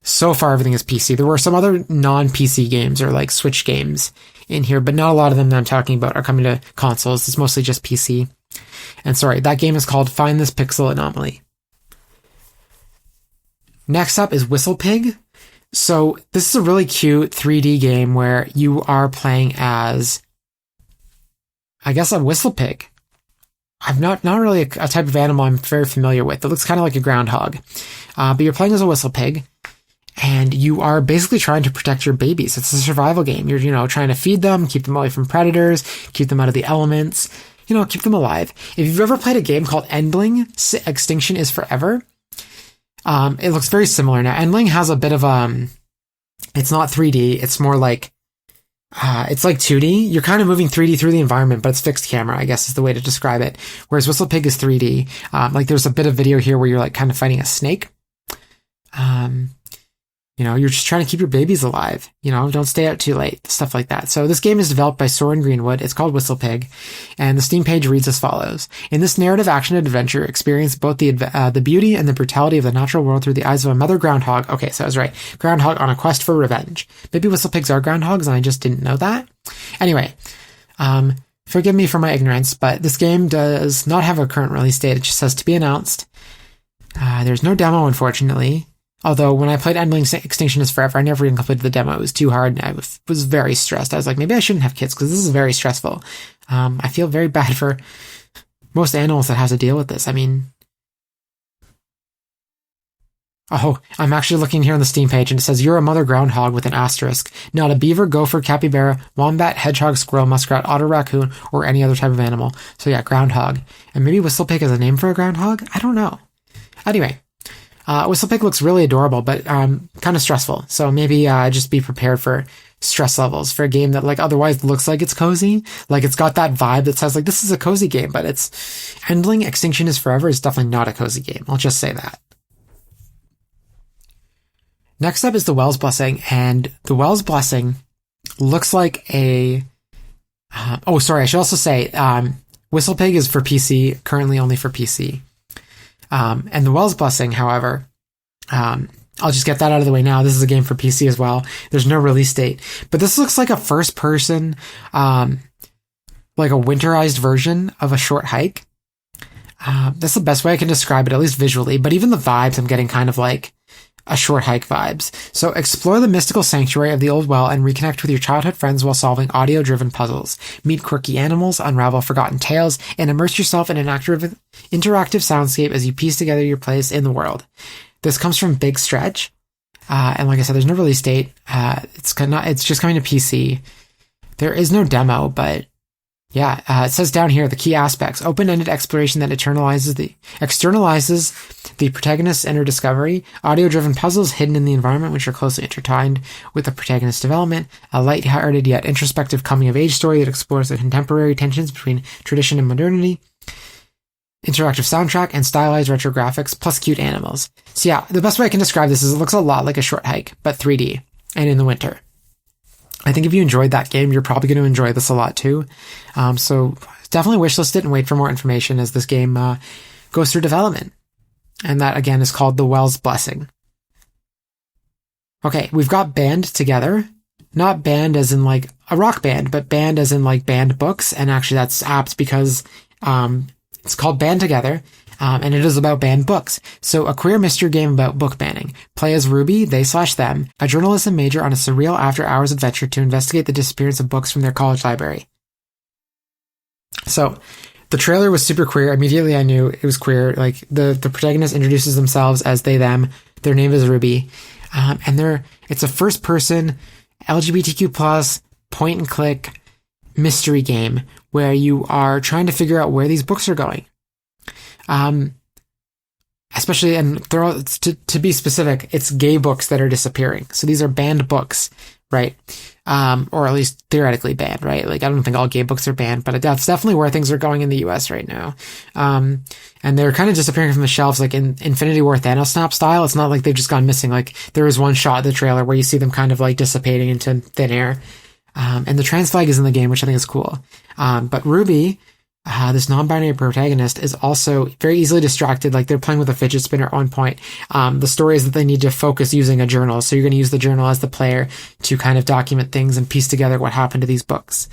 so far everything is PC. There were some other non-PC games or like Switch games in here, but not a lot of them that I'm talking about are coming to consoles. It's mostly just PC. And sorry, that game is called Find This Pixel Anomaly. Next up is Whistle Pig. So this is a really cute 3D game where you are playing as, I guess, a whistle pig. I'm not really a type of animal I'm very familiar with. It looks kind of like a groundhog. But you're playing as a whistle pig, and you are basically trying to protect your babies. It's a survival game. You're, you know, trying to feed them, keep them away from predators, keep them out of the elements, you know, keep them alive. If you've ever played a game called Endling, Extinction is Forever, it looks very similar. Now, Endling has a bit of It's not 3D. It's more like, it's like 2D. You're kind of moving 3D through the environment, but it's fixed camera, I guess is the way to describe it. Whereas Whistle Pig is 3D. Like there's a bit of video here where you're like kind of fighting a snake. You're just trying to keep your babies alive. Don't stay out too late, stuff like that. So this game is developed by Soren Greenwood. It's called Whistle Pig, and the Steam page reads as follows. In this narrative action adventure, experience both the beauty and the brutality of the natural world through the eyes of a mother groundhog. Okay, so I was right. Groundhog on a quest for revenge. Maybe Whistle Pigs are groundhogs, and I just didn't know that. Anyway, forgive me for my ignorance, but this game does not have a current release date. It just says to be announced. There's no demo, unfortunately. Although when I played Endling Extinction is Forever, I never even completed the demo. It was too hard, and I was very stressed. I was like, maybe I shouldn't have kids, because this is very stressful. I feel very bad for most animals that have to deal with this. I mean... Oh, I'm actually looking here on the Steam page, and it says, you're a mother groundhog with an asterisk. Not a beaver, gopher, capybara, wombat, hedgehog, squirrel, muskrat, otter, raccoon, or any other type of animal. So yeah, groundhog. And maybe Whistle Pig is a name for a groundhog? I don't know. Anyway... Whistle Pig looks really adorable, but kind of stressful. So maybe just be prepared for stress levels for a game that like otherwise looks like it's cozy. Like it's got that vibe that says like this is a cozy game, but it's Endling Extinction is Forever is definitely not a cozy game. I'll just say that. Next up is the Wells Blessing, and the Wells Blessing looks like a... I should also say Whistle Pig is for PC, currently only for PC. And the Wells Blessing, however, I'll just get that out of the way now. This is a game for PC as well. There's no release date, but this looks like a first person, like a winterized version of a short hike. That's the best way I can describe it, at least visually, but even the vibes, I'm getting kind of like a short hike vibes. So explore the mystical sanctuary of the old well and reconnect with your childhood friends while solving audio-driven puzzles. Meet quirky animals, unravel forgotten tales, and immerse yourself in an interactive soundscape as you piece together your place in the world. This comes from Big Stretch. And like I said, there's no release date. It's just coming to PC. There is no demo, but yeah, it says down here, the key aspects: open-ended exploration that externalizes the protagonist's inner discovery, audio-driven puzzles hidden in the environment which are closely intertwined with the protagonist's development, a light-hearted yet introspective coming-of-age story that explores the contemporary tensions between tradition and modernity, interactive soundtrack, and stylized retro graphics, plus cute animals. So yeah, the best way I can describe this is it looks a lot like a short hike, but 3D, and in the winter. I think if you enjoyed that game, you're probably going to enjoy this a lot too. So definitely wishlist it and wait for more information as this game goes through development. And that, again, is called The Wells Blessing. Okay, we've got Band Together. Not band as in like a rock band, but band as in like banned books. And actually that's apt because it's called Band Together. And it is about banned books. So a queer mystery game about book banning. Play as Ruby, they/them, a journalism major on a surreal after-hours adventure to investigate the disappearance of books from their college library. So the trailer was super queer. Immediately I knew it was queer. Like the protagonist introduces themselves as they/them. Their name is Ruby. And it's a first-person LGBTQ+ point-and-click mystery game where you are trying to figure out where these books are going. Especially, and to be specific, it's gay books that are disappearing. So these are banned books, right? Or at least theoretically banned, right? Like, I don't think all gay books are banned, but that's definitely where things are going in the US right now. And they're kind of disappearing from the shelves, like in Infinity War Thanos Snap style. It's not like they've just gone missing. Like, there was one shot in the trailer where you see them kind of like dissipating into thin air. And the trans flag is in the game, which I think is cool. But Ruby, this non-binary protagonist, is also very easily distracted. Like, they're playing with a fidget spinner at one point. The story is that they need to focus using a journal. So you're going to use the journal as the player to kind of document things and piece together what happened to these books.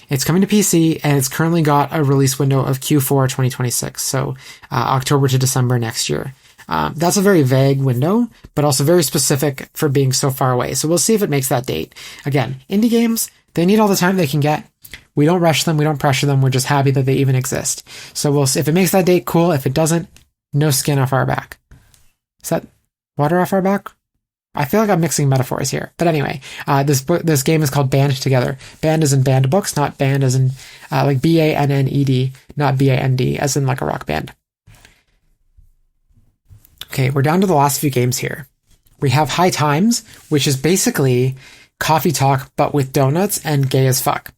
It's coming to PC, and it's currently got a release window of Q4 2026. So October to December next year. That's a very vague window, but also very specific for being so far away. So we'll see if it makes that date. Again, indie games, they need all the time they can get. We don't rush them. We don't pressure them. We're just happy that they even exist. So we'll see. If it makes that date, cool. If it doesn't, no skin off our back. Is that water off our back? I feel like I'm mixing metaphors here. But anyway, this game is called Band Together. Band as in band books, not band as in like BANNED, not BAND as in like a rock band. Okay, we're down to the last few games here. We have High Times, which is basically Coffee Talk, but with donuts and gay as fuck.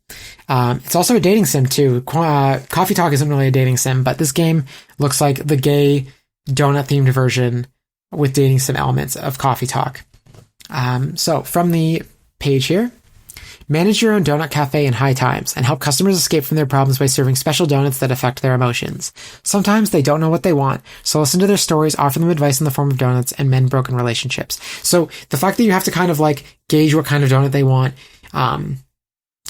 It's also a dating sim too. Coffee Talk isn't really a dating sim, but this game looks like the gay donut themed version with dating sim elements of Coffee Talk. So from the page here, manage your own donut cafe in High Times and help customers escape from their problems by serving special donuts that affect their emotions. Sometimes they don't know what they want, so listen to their stories, offer them advice in the form of donuts, and mend broken relationships. So the fact that you have to kind of like gauge what kind of donut they want,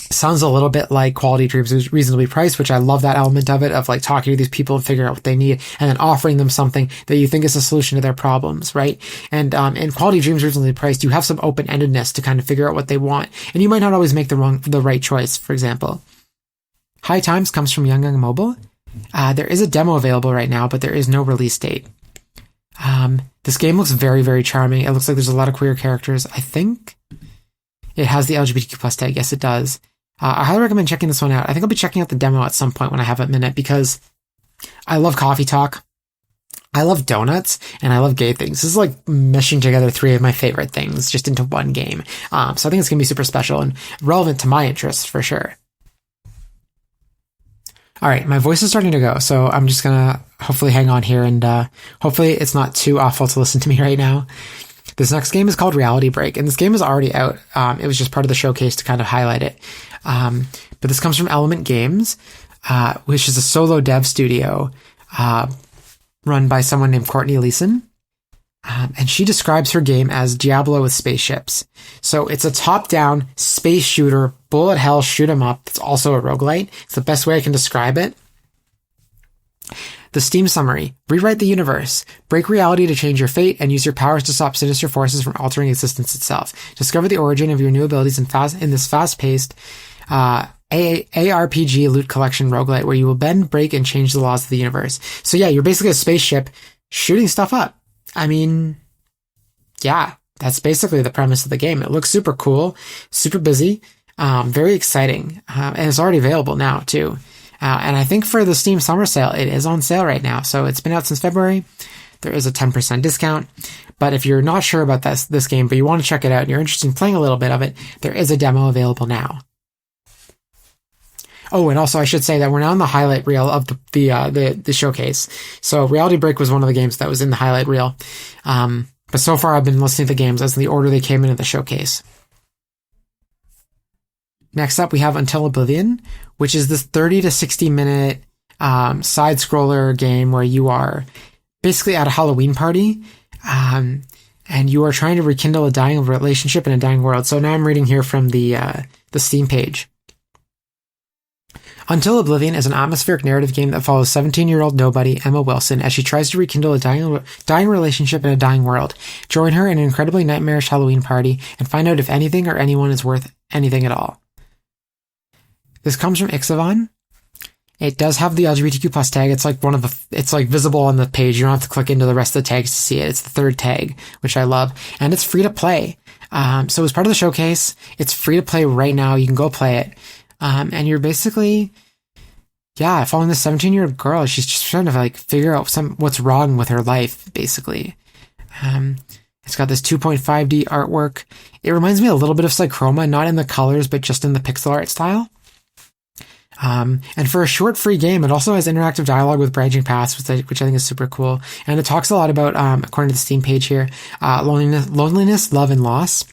sounds a little bit like Quality Dreams is reasonably priced, which I love that element of it, of like talking to these people and figuring out what they need and then offering them something that you think is a solution to their problems, right? And in Quality Dreams reasonably priced, you have some open-endedness to kind of figure out what they want, and you might not always make the right choice. For example, High Times comes from Young Mobile. There is a demo available right now, but there is no release date. This game looks very, very charming. It looks like there's a lot of queer characters. I think it has the LGBTQ plus tag. Yes, it does. I highly recommend checking this one out. I think I'll be checking out the demo at some point when I have a minute, because I love Coffee Talk, I love donuts, and I love gay things. This is like meshing together three of my favorite things just into one game. So I think it's going to be super special and relevant to my interests for sure. All right, my voice is starting to go, so I'm just going to hopefully hang on here, and hopefully it's not too awful to listen to me right now. This next game is called Reality Break, and this game is already out. It was just part of the showcase to kind of highlight it. But this comes from Element Games, which is a solo dev studio run by someone named Courtney Leeson. And she describes her game as Diablo with spaceships. So it's a top-down space shooter, bullet hell shoot 'em up. It's also a roguelite. It's the best way I can describe it. The Steam summary: rewrite the universe, break reality to change your fate, and use your powers to stop sinister forces from altering existence itself. Discover the origin of your new abilities in this fast-paced ARPG loot collection roguelite where you will bend, break, and change the laws of the universe. So yeah, you're basically a spaceship shooting stuff up. I mean, yeah, that's basically the premise of the game. It looks super cool, super busy, very exciting, and it's already available now too. And I think for the Steam summer sale, it is on sale right now. So it's been out since February. There is a 10% discount. But if you're not sure about this game, but you want to check it out and you're interested in playing a little bit of it, there is a demo available now. Oh, and also I should say that we're now in the highlight reel of the showcase. So Reality Break was one of the games that was in the highlight reel. But so far I've been listening to the games as in the order they came into the showcase. Next up, we have Until Oblivion, which is this 30 to 60 minute side-scroller game where you are basically at a Halloween party, and you are trying to rekindle a dying relationship in a dying world. So now I'm reading here from the Steam page. Until Oblivion is an atmospheric narrative game that follows 17-year-old nobody Emma Wilson as she tries to rekindle a dying relationship in a dying world. Join her in an incredibly nightmarish Halloween party and find out if anything or anyone is worth anything at all. This comes from Ixavan. It does have the LGBTQ plus tag. It's like it's like visible on the page. You don't have to click into the rest of the tags to see it. It's the third tag, which I love. And it's free to play. So as part of the showcase, it's free to play right now. You can go play it. And you're basically, following this 17-year-old girl. She's just trying to like figure out what's wrong with her life, basically. It's got this 2.5D artwork. It reminds me a little bit of Psychroma, not in the colors, but just in the pixel art style. And for a short free game, it also has interactive dialogue with branching paths, which I think is super cool. And it talks a lot about, according to the Steam page here, loneliness, love, and loss.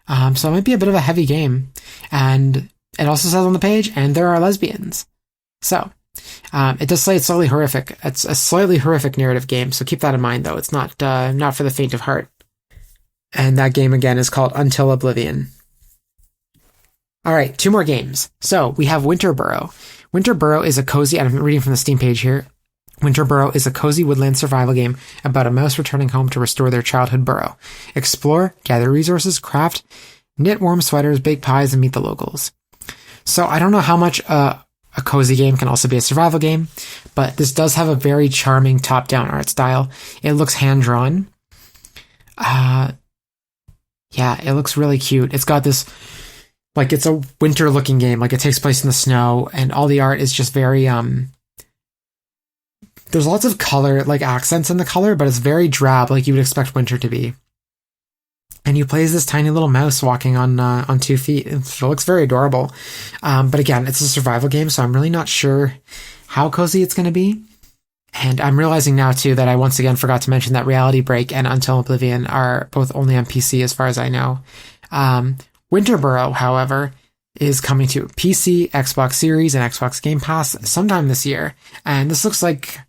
So it might be a bit of a heavy game. And it also says on the page, and there are lesbians. So, it does say it's slightly horrific. It's a slightly horrific narrative game, so keep that in mind, though. It's not for the faint of heart. And that game, again, is called Until Oblivion. All right, 2 more games. So we have Winter Burrow. Winter Burrow is a cozy, and I'm reading from the Steam page here. Winter Burrow is a cozy woodland survival game about a mouse returning home to restore their childhood burrow. Explore, gather resources, craft, knit warm sweaters, bake pies, and meet the locals. So I don't know how much a cozy game can also be a survival game, but this does have a very charming top-down art style. It looks hand-drawn. It looks really cute. It's got this, like, it's a winter-looking game. Like, it takes place in the snow, and all the art is just very, there's lots of color, like, accents in the color, but it's very drab, like you would expect winter to be. And you play as this tiny little mouse walking on 2 feet. It looks very adorable. But again, it's a survival game, so I'm really not sure how cozy it's going to be. And I'm realizing now, too, that I once again forgot to mention that Reality Break and Until Oblivion are both only on PC as far as I know. Winter Burrow, however, is coming to PC, Xbox Series, and Xbox Game Pass sometime this year. And this looks like...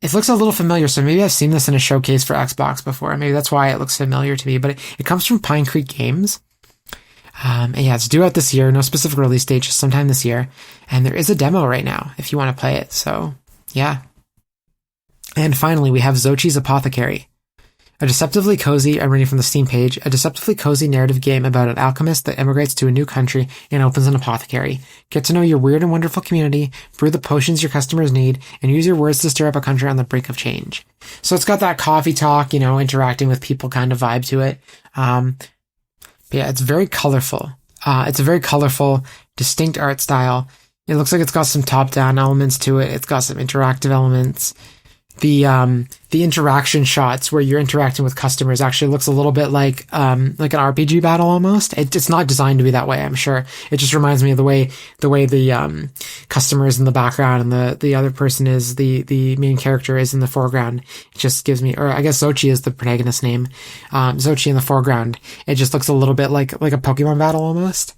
It looks a little familiar, so maybe I've seen this in a showcase for Xbox before. Maybe that's why it looks familiar to me, but it comes from Pine Creek Games. And yeah, it's due out this year. No specific release date, just sometime this year. And there is a demo right now if you want to play it. So, yeah. And finally, we have Xochi's Apothecary. A deceptively cozy, I'm reading from the Steam page, a deceptively cozy narrative game about an alchemist that immigrates to a new country and opens an apothecary. Get to know your weird and wonderful community, brew the potions your customers need, and use your words to stir up a country on the brink of change. So it's got that coffee talk, interacting with people kind of vibe to it. But yeah, it's very colorful. It's a very colorful, distinct art style. It looks like it's got some top-down elements to it. It's got some interactive elements. The interaction shots where you're interacting with customers actually looks a little bit like an RPG battle almost. It's not designed to be that way, I'm sure. It just reminds me of the way the customer is in the background and the other person is the main character is in the foreground. It just gives me, or I guess Xochi is the protagonist's name. Xochi in the foreground. It just looks a little bit like a Pokemon battle almost.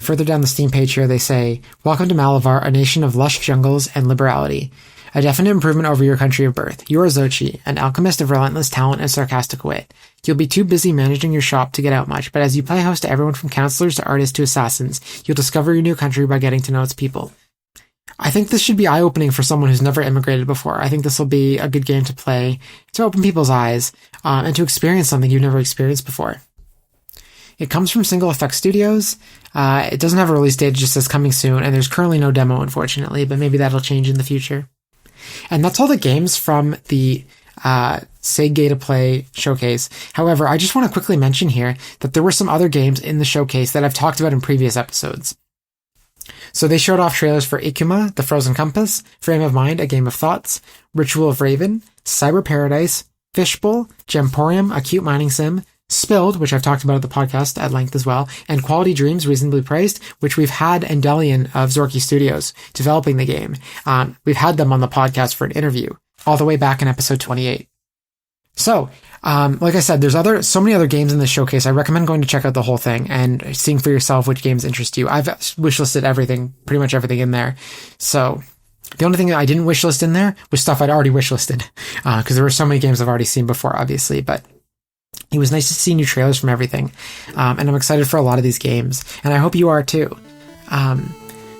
Further down the Steam page here, they say, "Welcome to Malavar, a nation of lush jungles and liberality. A definite improvement over your country of birth. You are Xochi, an alchemist of relentless talent and sarcastic wit. You'll be too busy managing your shop to get out much, but as you play host to everyone from counselors to artists to assassins, you'll discover your new country by getting to know its people." I think this should be eye-opening for someone who's never immigrated before. I think this will be a good game to play, to open people's eyes, and to experience something you've never experienced before. It comes from Single Effect Studios. It doesn't have a release date, it just says coming soon, and there's currently no demo, unfortunately, but maybe that'll change in the future. And that's all the games from the Sega Gay to Play showcase. However, I just want to quickly mention here that there were some other games in the showcase that I've talked about in previous episodes. So they showed off trailers for Ikuma, The Frozen Compass, Frame of Mind, A Game of Thoughts, Ritual of Raven, Cyber Paradise, Fishbowl, Gemporium, a cute mining sim, Spilled, which I've talked about at the podcast at length as well, and Quality Dreams, Reasonably Priced, which we've had Endelian of Zorky Studios developing the game. We've had them on the podcast for an interview, all the way back in episode 28. So, like I said, there's so many other games in this showcase. I recommend going to check out the whole thing and seeing for yourself which games interest you. I've wishlisted pretty much everything in there. So, the only thing that I didn't wishlist in there was stuff I'd already wishlisted, because there were so many games I've already seen before, obviously, but it was nice to see new trailers from everything, and I'm excited for a lot of these games, and I hope you are too.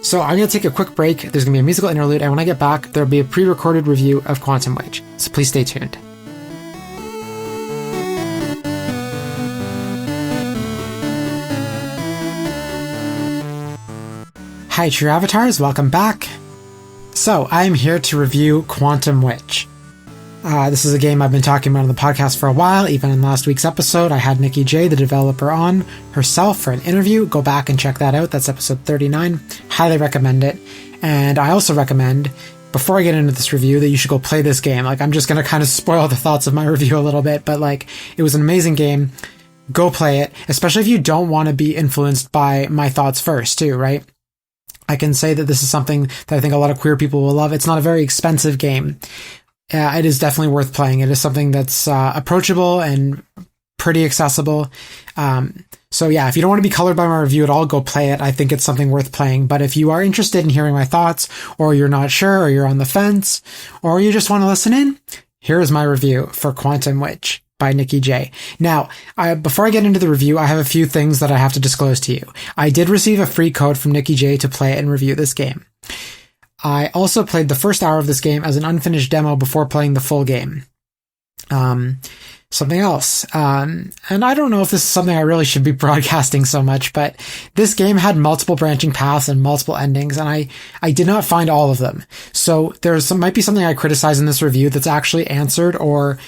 So I'm going to take a quick break. There's going to be a musical interlude, and when I get back, there'll be a pre-recorded review of Quantum Witch, so please stay tuned. Hi, True Avatars, welcome back. So, I'm here to review Quantum Witch. This is a game I've been talking about on the podcast for a while. Even in last week's episode, I had Nikki Jay, the developer, on herself for an interview. Go back and check that out. That's episode 39. Highly recommend it. And I also recommend, before I get into this review, that you should go play this game. I'm just going to kind of spoil the thoughts of my review a little bit, but it was an amazing game. Go play it, especially if you don't want to be influenced by my thoughts first, too, right? I can say that this is something that I think a lot of queer people will love. It's not a very expensive game. It is definitely worth playing. It is something that's approachable and pretty accessible. So yeah, if you don't want to be colored by my review at all, go play it. I think it's something worth playing. But if you are interested in hearing my thoughts, or you're not sure, or you're on the fence, or you just want to listen in, here is my review for Quantum Witch by Nikki Jay. Now, before I get into the review, I have a few things that I have to disclose to you. I did receive a free code from Nikki Jay to play and review this game. I also played the first hour of this game as an unfinished demo before playing the full game. Something else. And I don't know if this is something I really should be broadcasting so much, but this game had multiple branching paths and multiple endings, and I did not find all of them. So might be something I criticize in this review that's actually answered or,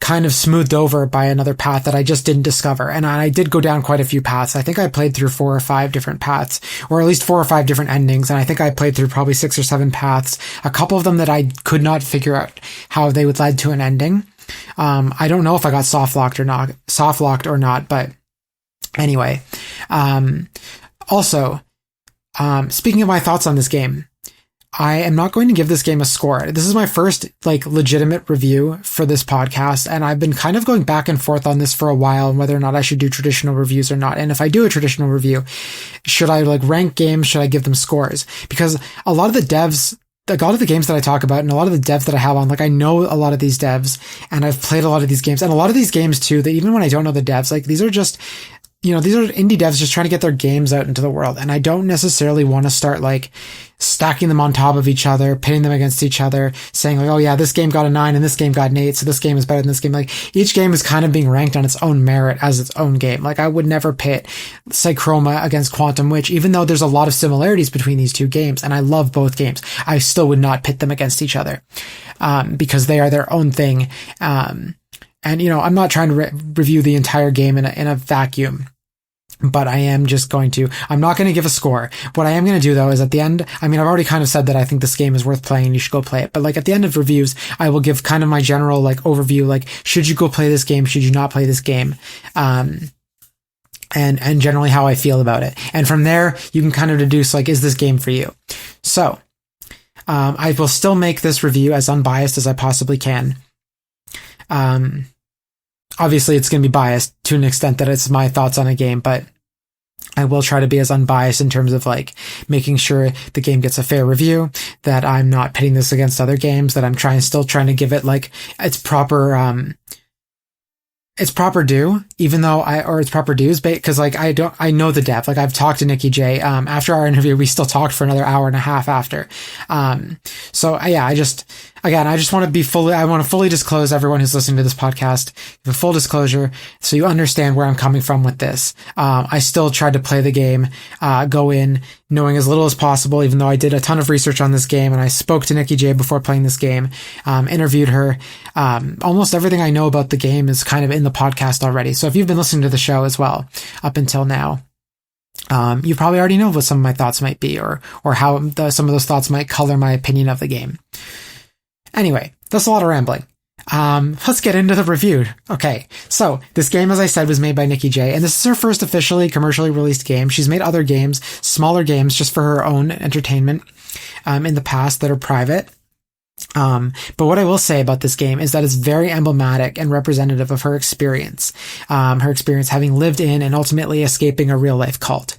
kind of smoothed over by another path that I just didn't discover. And I did go down quite a few paths. I think I played through 4 or 5 different paths, or at least 4 or 5 different endings. And I think I played through probably 6 or 7 paths, a couple of them that I could not figure out how they would lead to an ending. I don't know if I got soft locked or not, but anyway. Also, speaking of my thoughts on this game, I am not going to give this game a score. This is my first legitimate review for this podcast, and I've been kind of going back and forth on this for a while on whether or not I should do traditional reviews or not. And if I do a traditional review, should I rank games? Should I give them scores? Because a lot of the games that I talk about and a lot of the devs that I have on, I know a lot of these devs and I've played a lot of these games, and a lot of these games too, that even when I don't know the devs, these are just, these are indie devs just trying to get their games out into the world. And I don't necessarily want to start stacking them on top of each other, pitting them against each other, saying oh yeah, this game got a 9 and this game got an 8, so this game is better than this game. Each game is kind of being ranked on its own merit as its own game. I would never pit Psychroma against Quantum Witch, even though there's a lot of similarities between these two games, and I love both games. I still would not pit them against each other, because they are their own thing. And, I'm not trying to review the entire game in a vacuum, but I am just I'm not going to give a score. What I am going to do though is at the end, I've already kind of said that I think this game is worth playing and you should go play it. But at the end of reviews, I will give kind of my general overview, should you go play this game? Should you not play this game? And generally how I feel about it. And from there, you can kind of deduce, is this game for you? So, I will still make this review as unbiased as I possibly can. Obviously it's going to be biased to an extent that it's my thoughts on a game, but I will try to be as unbiased in terms of making sure the game gets a fair review, that I'm not pitting this against other games, that I'm still trying to give it its proper due, even though its proper dues, because I know the depth. I've talked to Nikki Jay. After our interview, we still talked for another hour and a half after. So yeah, I just want to fully disclose everyone who's listening to this podcast, give a full disclosure so you understand where I'm coming from with this. I still tried to play the game, go in knowing as little as possible, even though I did a ton of research on this game, and I spoke to Nikki Jay before playing this game, interviewed her. Almost everything I know about the game is kind of in the podcast already. So if you've been listening to the show as well up until now, you probably already know what some of my thoughts might be, or how some of those thoughts might color my opinion of the game. Anyway, that's a lot of rambling. Let's get into the review. Okay, so this game, as I said, was made by Nikki Jay, and this is her first officially commercially released game. She's made other games, smaller games, just for her own entertainment, in the past that are private. But what I will say about this game is that it's very emblematic and representative of her experience having lived in and ultimately escaping a real life cult.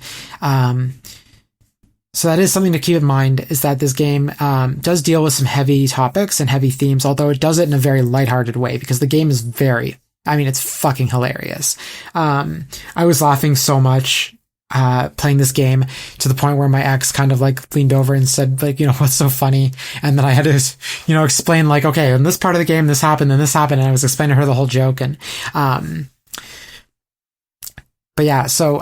So that is something to keep in mind, is that this game does deal with some heavy topics and heavy themes, although it does it in a very lighthearted way, because the game is it's fucking hilarious. I was laughing so much playing this game to the point where my ex kind of leaned over and said what's so funny, and then I had to explain okay, in this part of the game this happened and this happened, and I was explaining to her the whole joke. And but yeah, so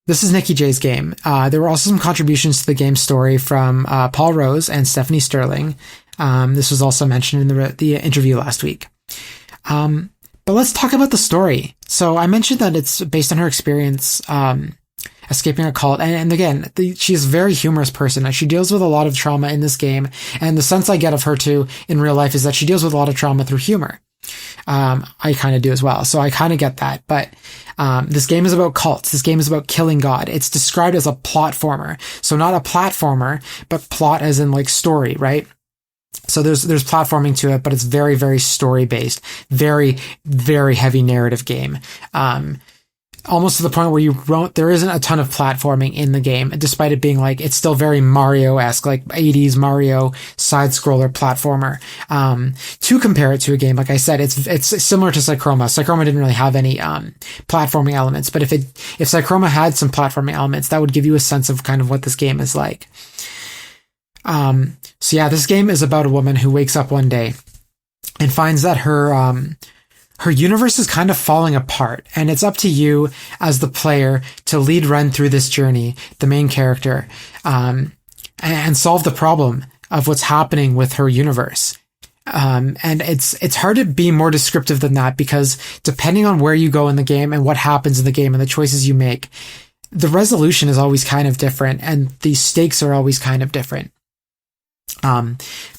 this is Nikki Jay's game. There were also some contributions to the game's story from Paul Rose and Stephanie Sterling. This was also mentioned in the interview last week. But let's talk about the story. So I mentioned that it's based on her experience escaping a cult. And again, she's a very humorous person. She deals with a lot of trauma in this game. And the sense I get of her too in real life is that she deals with a lot of trauma through humor. I kind of do as well. So I kind of get that. But this game is about cults. This game is about killing God. It's described as a plotformer. So not a platformer, but plot as in story, right? So there's platforming to it, but it's very, very story based, very, very heavy narrative game. Almost to the point where there isn't a ton of platforming in the game, despite it being it's still very Mario-esque, 80s Mario side-scroller platformer. To compare it to a game, like I said, it's similar to Psychroma. Psychroma didn't really have any, platforming elements, but if Psychroma had some platforming elements, that would give you a sense of kind of what this game is like. So yeah, this game is about a woman who wakes up one day and finds that her universe is kind of falling apart, and it's up to you as the player to lead Ren through this journey, the main character, and solve the problem of what's happening with her universe. And it's hard to be more descriptive than that, because depending on where you go in the game and what happens in the game and the choices you make, the resolution is always kind of different, and the stakes are always kind of different.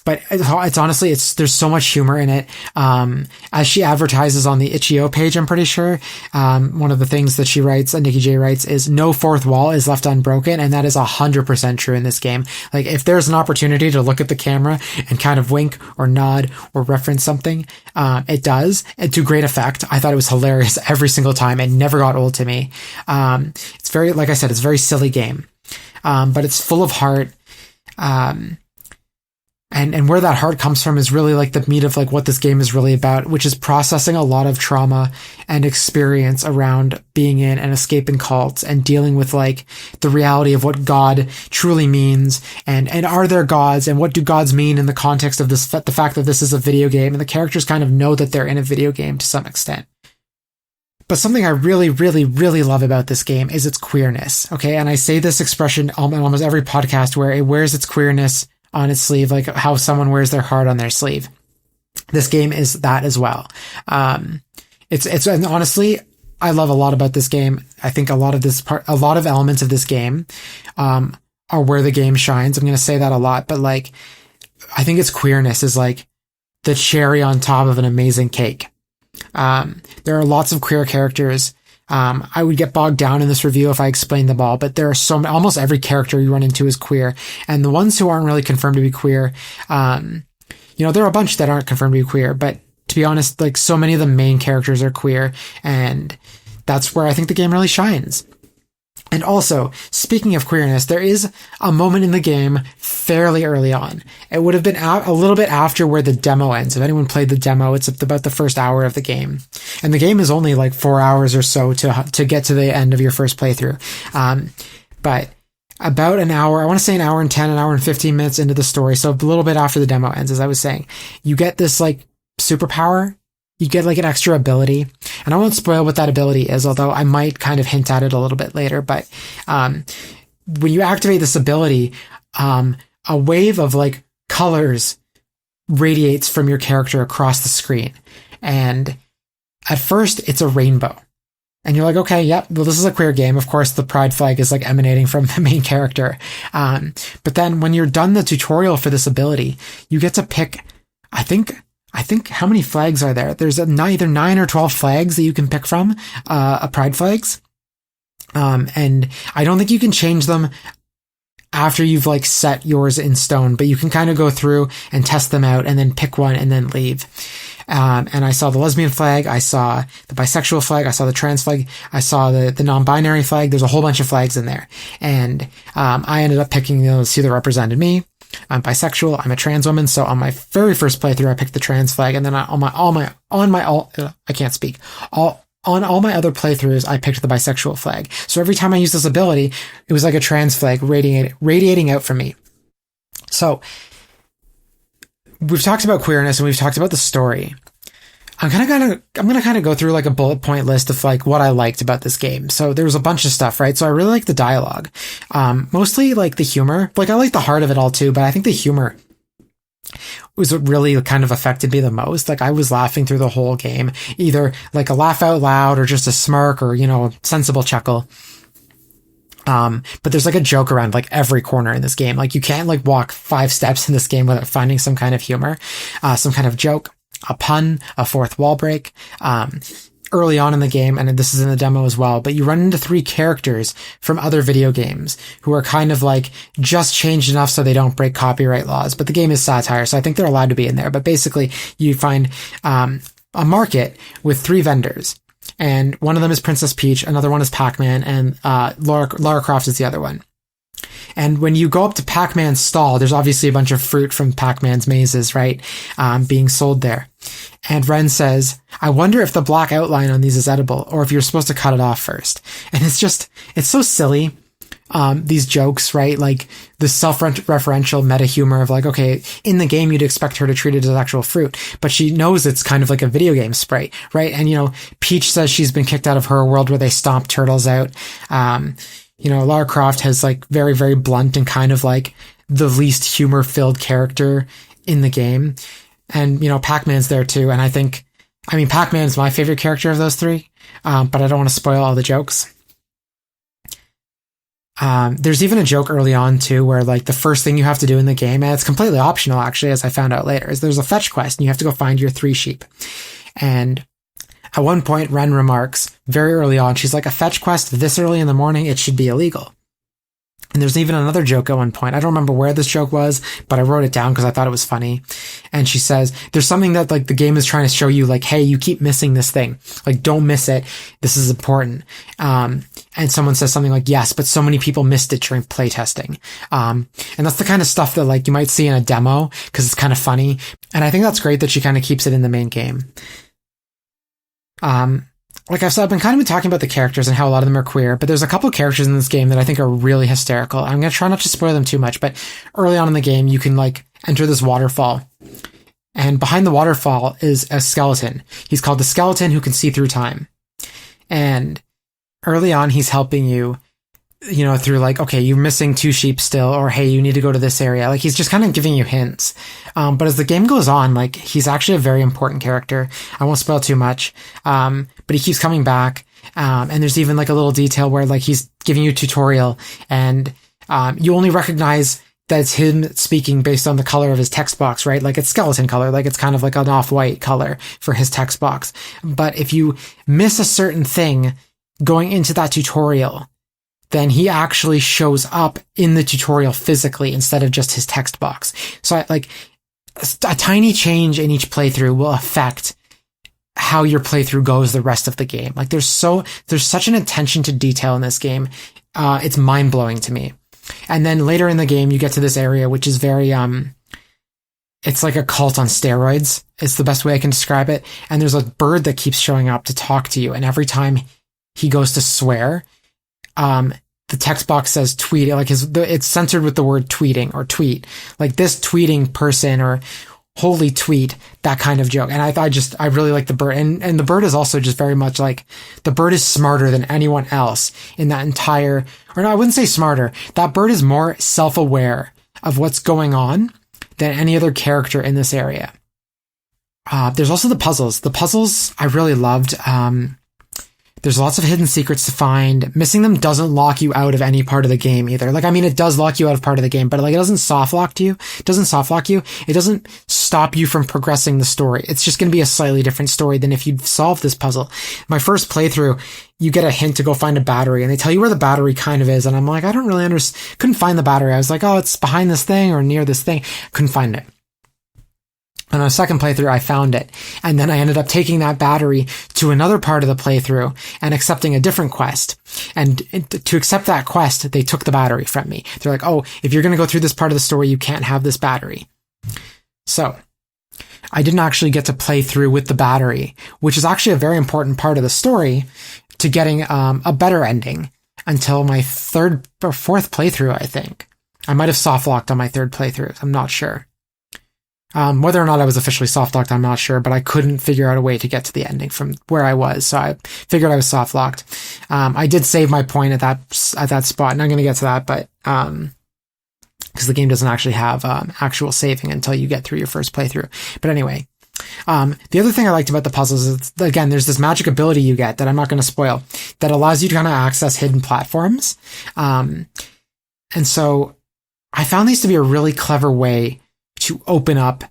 But it's honestly, there's so much humor in it. As she advertises on the itch.io page, I'm pretty sure, one of the things that she writes, Nikki Jay writes, is no fourth wall is left unbroken. And that is 100% true in this game. Like, if there's an opportunity to look at the camera and kind of wink or nod or reference something, it does, and to great effect. I thought it was hilarious every single time. It never got old to me. It's very, like I said, it's a very silly game. But it's full of heart. And where that heart comes from is really like the meat of like what this game is really about, which is processing a lot of trauma and experience around being in and escaping cults and dealing with like the reality of what God truly means and are there gods and what do gods mean in the context of this, the fact that this is a video game and the characters kind of know that they're in a video game to some extent. But something I really, really, really love about this game is its queerness. Okay. And I say this expression on almost every podcast where it wears its queerness on its sleeve, like how someone wears their heart on their sleeve. This game is that as well. It's and honestly, I love a lot about this game. I think a lot of elements of this game, are where the game shines. I'm going to say that a lot, but like, I think its queerness is like the cherry on top of an amazing cake. There are lots of queer characters. I would get bogged down in this review if I explained them all, but there are almost every character you run into is queer. And the ones who aren't really confirmed to be queer, there are a bunch that aren't confirmed to be queer, but to be honest, like so many of the main characters are queer, and that's where I think the game really shines. And also, speaking of queerness, there is a moment in the game fairly early on. It would have been a little bit after where the demo ends. If anyone played the demo, it's about the first hour of the game. And the game is only like 4 hours or so to get to the end of your first playthrough. But about an hour, I want to say an hour and 10, an hour and 15 minutes into the story, so a little bit after the demo ends, as I was saying, you get this like superpower. You get like an extra ability, and I won't spoil what that ability is, although I might kind of hint at it a little bit later. But when you activate this ability, a wave of like colors radiates from your character across the screen. And at first it's a rainbow. And you're like, okay, yep, well, this is a queer game. Of course, the pride flag is like emanating from the main character. But then when you're done the tutorial for this ability, you get to pick, I think how many flags are there? There's either 9 or 12 flags that you can pick from, pride flags. And I don't think you can change them after you've like set yours in stone, but you can kind of go through and test them out and then pick one and then leave. And I saw the lesbian flag, I saw the bisexual flag, I saw the trans flag, I saw the non-binary flag. There's a whole bunch of flags in there. And, I ended up picking those that represented me. I'm bisexual. I'm a trans woman. So on my very first playthrough, I picked the trans flag. And then on all my other playthroughs, I picked the bisexual flag. So every time I used this ability, it was like a trans flag radiating out from me. So we've talked about queerness and we've talked about the story. I'm gonna kind of go through like a bullet point list of like what I liked about this game. So there was a bunch of stuff, right? So I really like the dialogue. Mostly like the humor. Like I like the heart of it all too, but I think the humor was what really kind of affected me the most. Like I was laughing through the whole game, either like a laugh out loud or just a smirk or, a sensible chuckle. But there's like a joke around like every corner in this game. Like you can't like walk 5 steps in this game without finding some kind of humor, some kind of joke. A pun, a fourth wall break, early on in the game, and this is in the demo as well, but you run into 3 characters from other video games who are kind of like just changed enough so they don't break copyright laws, but the game is satire, so I think they're allowed to be in there. But basically, you find a market with 3 vendors, and one of them is Princess Peach, another one is Pac-Man, and Lara Croft is the other one. And when you go up to Pac-Man's stall, there's obviously a bunch of fruit from Pac-Man's mazes, right? Being sold there. And Ren says, I wonder if the black outline on these is edible or if you're supposed to cut it off first. And it's so silly. These jokes, right? Like the self-referential meta humor of like, okay, in the game, you'd expect her to treat it as actual fruit, but she knows it's kind of like a video game sprite, right? And, Peach says she's been kicked out of her world where they stomp turtles out. Lara Croft has like very, very blunt and kind of like the least humor-filled character in the game. And, Pac-Man's there too. And Pac-Man's my favorite character of those 3. But I don't want to spoil all the jokes. There's even a joke early on too, where like the first thing you have to do in the game, and it's completely optional actually, as I found out later, is there's a fetch quest and you have to go find your 3 sheep. And at one point, Ren remarks very early on, she's like, a fetch quest this early in the morning, it should be illegal. And there's even another joke at one point. I don't remember where this joke was, but I wrote it down because I thought it was funny. And she says, there's something that like the game is trying to show you, like, hey, you keep missing this thing. Like, don't miss it. This is important. And someone says something like, yes, but so many people missed it during playtesting. And that's the kind of stuff that like you might see in a demo because it's kind of funny. And I think that's great that she kind of keeps it in the main game. Like I've said, I've been kind of talking about the characters and how a lot of them are queer, but there's a couple of characters in this game that I think are really hysterical. I'm going to try not to spoil them too much, but early on in the game, you can like enter this waterfall, and behind the waterfall is a skeleton. He's called the skeleton who can see through time. And early on, he's helping you, you know, through like, okay, you're missing 2 sheep still, or hey, you need to go to this area. Like he's just kind of giving you hints. But as the game goes on, like he's actually a very important character. I won't spoil too much. But he keeps coming back. And there's even like a little detail where like he's giving you a tutorial and, you only recognize that it's him speaking based on the color of his text box, right? Like it's skeleton color, like it's kind of like an off-white color for his text box. But if you miss a certain thing going into that tutorial, then he actually shows up in the tutorial physically instead of just his text box. So like a tiny change in each playthrough will affect how your playthrough goes the rest of the game. Like there's such an attention to detail in this game. It's mind blowing to me. And then later in the game, you get to this area, which is very, it's like a cult on steroids. It's the best way I can describe it. And there's a bird that keeps showing up to talk to you. And every time he goes to swear, the text box says tweet, like it's censored with the word tweeting or tweet, like this tweeting person or holy tweet, that kind of joke. And I really like the bird. And the bird is also just very much like, the bird is smarter than anyone else in that entire, or no, I wouldn't say smarter. That bird is more self-aware of what's going on than any other character in this area. There's also the puzzles. The puzzles I really loved. There's lots of hidden secrets to find. Missing them doesn't lock you out of any part of the game either. Like, I mean, it does lock you out of part of the game, but like, it doesn't soft lock you. It doesn't soft lock you. It doesn't stop you from progressing the story. It's just going to be a slightly different story than if you'd solved this puzzle. My first playthrough, you get a hint to go find a battery and they tell you where the battery kind of is. And I'm like, I don't really couldn't find the battery. I was like, oh, it's behind this thing or near this thing. Couldn't find it. On a second playthrough, I found it. And then I ended up taking that battery to another part of the playthrough and accepting a different quest. And to accept that quest, they took the battery from me. They're like, oh, if you're going to go through this part of the story, you can't have this battery. So I didn't actually get to play through with the battery, which is actually a very important part of the story to getting a better ending until my 3rd or 4th playthrough, I think. I might have soft locked on my 3rd playthrough. I'm not sure. Whether or not I was officially soft locked, I'm not sure, but I couldn't figure out a way to get to the ending from where I was, so I figured I was soft locked. I did save my point at that spot, and I'm going to get to that, but because the game doesn't actually have actual saving until you get through your first playthrough. But anyway, the other thing I liked about the puzzles is, again, there's this magic ability you get that I'm not going to spoil that allows you to kind of access hidden platforms, and so I found these to be a really clever way to open up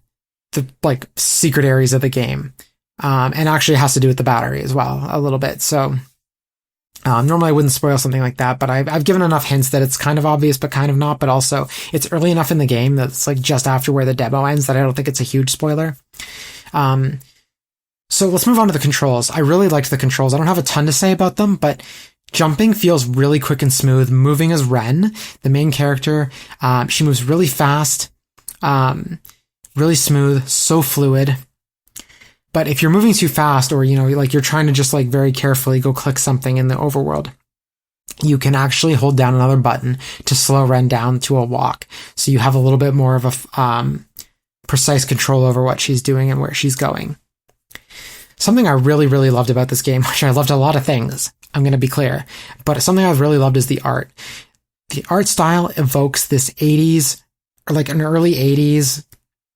the like secret areas of the game. And actually it has to do with the battery as well, a little bit. So, normally I wouldn't spoil something like that, but I've given enough hints that it's kind of obvious, but kind of not, but also it's early enough in the game that it's like just after where the demo ends that I don't think it's a huge spoiler. So let's move on to the controls. I really liked the controls. I don't have a ton to say about them, but jumping feels really quick and smooth. Moving as Ren, the main character, she moves really fast. Really smooth, so fluid. But if you're moving too fast or, you know, like you're trying to just like very carefully go click something in the overworld, you can actually hold down another button to slow Ren down to a walk. So you have a little bit more of a precise control over what she's doing and where she's going. Something I really, really loved about this game, which I loved a lot of things, I'm going to be clear, but something I really loved is the art. The art style evokes this 80s, or like an early 80s,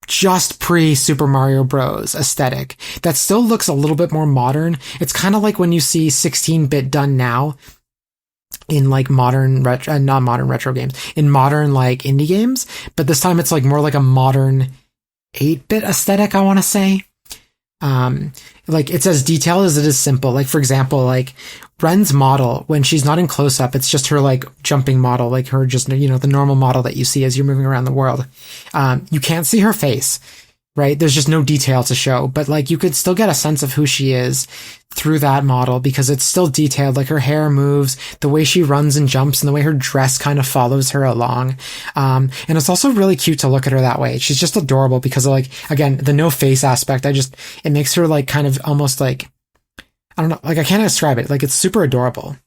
just pre-Super Mario Bros. Aesthetic that still looks a little bit more modern. It's kind of like when you see 16-bit done now, in like modern not modern retro games, in modern like indie games, but this time it's like more like a modern 8-bit aesthetic, I want to say. Like it's as detailed as it is simple. Like for example, like Ren's model, when she's not in close up, it's just her like jumping model, like her just, you know, the normal model that you see as you're moving around the world. You can't see her face, right? There's just no detail to show, but like you could still get a sense of who she is through that model because it's still detailed. Like her hair moves, the way she runs and jumps, and the way her dress kind of follows her along. And it's also really cute to look at her that way. She's just adorable because of like, again, the no face aspect. It makes her like kind of almost like, I don't know, like I can't describe it. Like it's super adorable.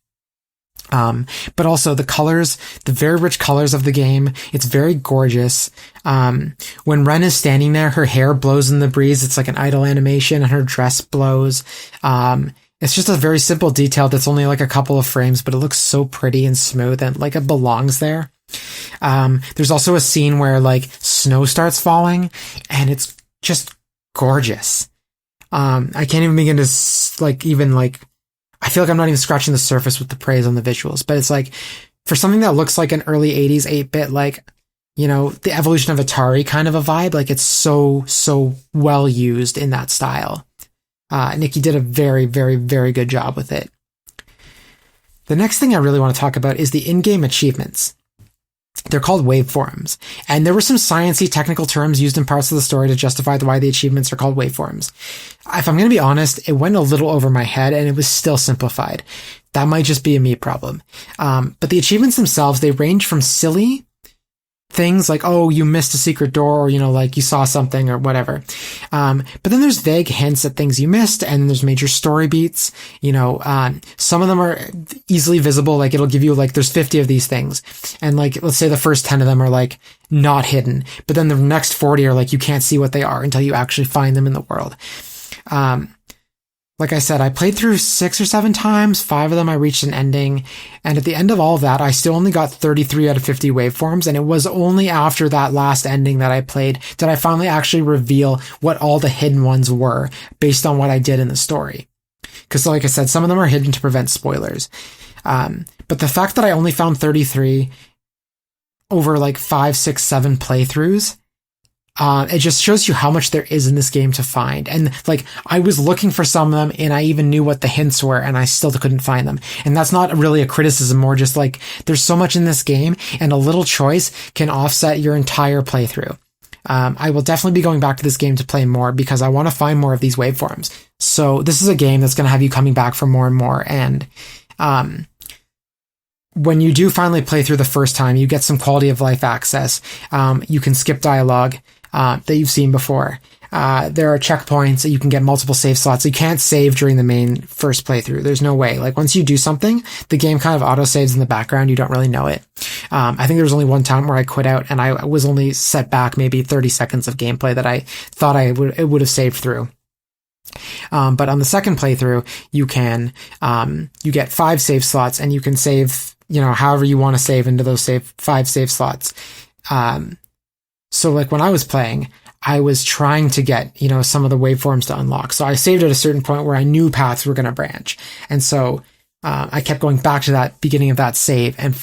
But also the colors, the very rich colors of the game. It's very gorgeous. When Ren is standing there, her hair blows in the breeze. It's like an idle animation and her dress blows. It's just a very simple detail that's only like a couple of frames, but it looks so pretty and smooth and like it belongs there. There's also a scene where like snow starts falling and it's just gorgeous. I can't even begin to I feel like I'm not even scratching the surface with the praise on the visuals, but it's like for something that looks like an early 80s 8-bit, like, you know, the evolution of Atari kind of a vibe, like it's so well used in that style. Nikki did a very, very, very good job with it. The next thing I really want to talk about is the in-game achievements. They're called waveforms, and there were some sciencey technical terms used in parts of the story to justify why the achievements are called waveforms. If I'm going to be honest, it went a little over my head and it was still simplified. That might just be a me problem. But the achievements themselves, they range from silly things like, oh, you missed a secret door, or, you know, like you saw something or whatever. But then there's vague hints at things you missed, and there's major story beats. You know, some of them are easily visible. Like it'll give you like, there's 50 of these things. And like, let's say the first 10 of them are like not hidden, but then the next 40 are like, you can't see what they are until you actually find them in the world. Like I said, I played through 6 or 7 times, 5 of them I reached an ending, and at the end of all of that, I still only got 33 out of 50 waveforms, and it was only after that last ending that I played did I finally actually reveal what all the hidden ones were, based on what I did in the story. Because like I said, some of them are hidden to prevent spoilers. But the fact that I only found 33 over like 5, 6, 7 playthroughs, it just shows you how much there is in this game to find. And like, I was looking for some of them and I even knew what the hints were and I still couldn't find them. And that's not really a criticism, more just like, there's so much in this game and a little choice can offset your entire playthrough. I will definitely be going back to this game to play more because I want to find more of these waveforms. So this is a game that's going to have you coming back for more and more. And, when you do finally play through the first time, you get some quality of life access. You can skip dialogue that you've seen before. There are checkpoints that you can get multiple save slots. You can't save during the main first playthrough. There's no way. Like once you do something, the game kind of auto saves in the background. You don't really know it. I think there was only one time where I quit out and I was only set back maybe 30 seconds of gameplay that I thought it would have saved through. But on the second playthrough, you can, you get 5 save slots and you can save, you know, however you want to save into those 5 save slots. So like when I was playing, I was trying to get, you know, some of the waveforms to unlock. So I saved at a certain point where I knew paths were going to branch. And so, I kept going back to that beginning of that save and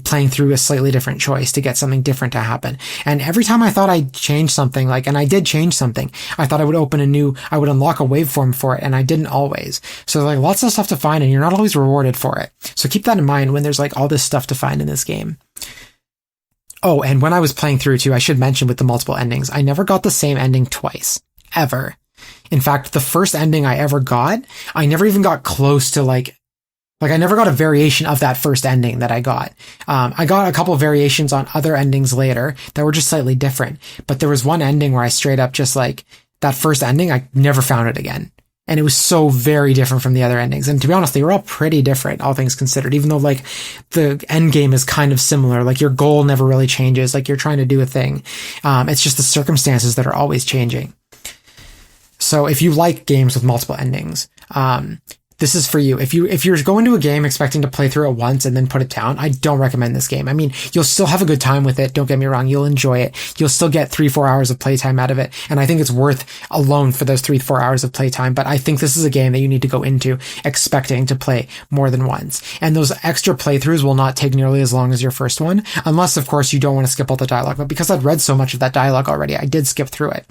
playing through a slightly different choice to get something different to happen. And every time I thought I'd change something, like, and I did change something, I thought I would I would unlock a waveform for it, and I didn't always. So like lots of stuff to find, and you're not always rewarded for it. So keep that in mind when there's like all this stuff to find in this game. Oh, and when I was playing through too, I should mention with the multiple endings, I never got the same ending twice. Ever. In fact, the first ending I ever got, I never even got close to like I never got a variation of that first ending that I got. I got a couple of variations on other endings later that were just slightly different. But there was one ending where I straight up just like, that first ending, I never found it again. And it was so very different from the other endings. And to be honest, they were all pretty different, all things considered, even though like the end game is kind of similar. Like your goal never really changes. Like you're trying to do a thing. It's just the circumstances that are always changing. So if you like games with multiple endings, this is for you. If you're going to a game expecting to play through it once and then put it down, I don't recommend this game. I mean, you'll still have a good time with it. Don't get me wrong. You'll enjoy it. You'll still get 3-4 hours of playtime out of it. And I think it's worth alone for those 3-4 hours of playtime. But I think this is a game that you need to go into expecting to play more than once. And those extra playthroughs will not take nearly as long as your first one. Unless, of course, you don't want to skip all the dialogue. But because I'd read so much of that dialogue already, I did skip through it.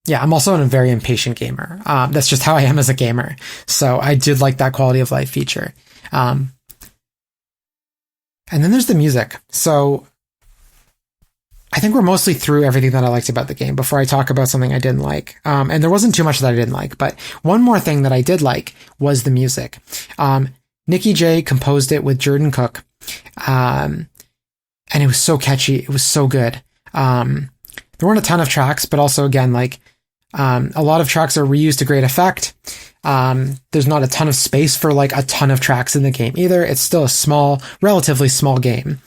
Yeah, I'm also a very impatient gamer. That's just how I am as a gamer. So I did like that quality of life feature. And then there's the music. So I think we're mostly through everything that I liked about the game before I talk about something I didn't like. And there wasn't too much that I didn't like, but one more thing that I did like was the music. Nikki Jay composed it with Jordan Cook. And it was so catchy. It was so good. There weren't a ton of tracks, but also again, like, a lot of tracks are reused to great effect. There's not a ton of space for like a ton of tracks in the game either. It's still a relatively small game.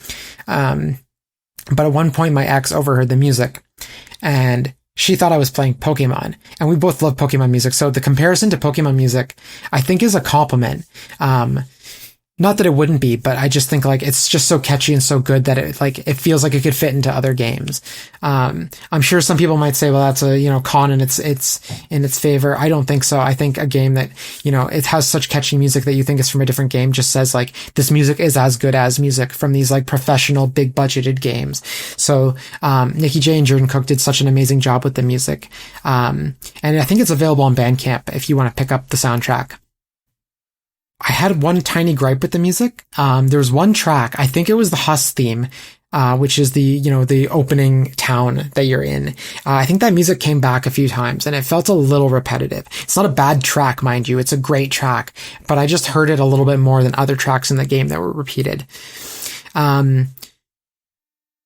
But at one point my ex overheard the music and she thought I was playing Pokemon, and we both love Pokemon music. So the comparison to Pokemon music, I think, is a compliment. Not that it wouldn't be, but I just think like it's just so catchy and so good that it feels like it could fit into other games. I'm sure some people might say, well, that's a, con in its in its favor. I don't think so. I think a game that, it has such catchy music that you think is from a different game just says like this music is as good as music from these like professional, big budgeted games. So, Nikki Jay and Jordan Cook did such an amazing job with the music. And I think it's available on Bandcamp if you want to pick up the soundtrack. I had one tiny gripe with the music. There was one track, I think it was the Huss theme, which is the opening town that you're in. I think that music came back a few times and it felt a little repetitive. It's not a bad track, mind you. It's a great track, but I just heard it a little bit more than other tracks in the game that were repeated.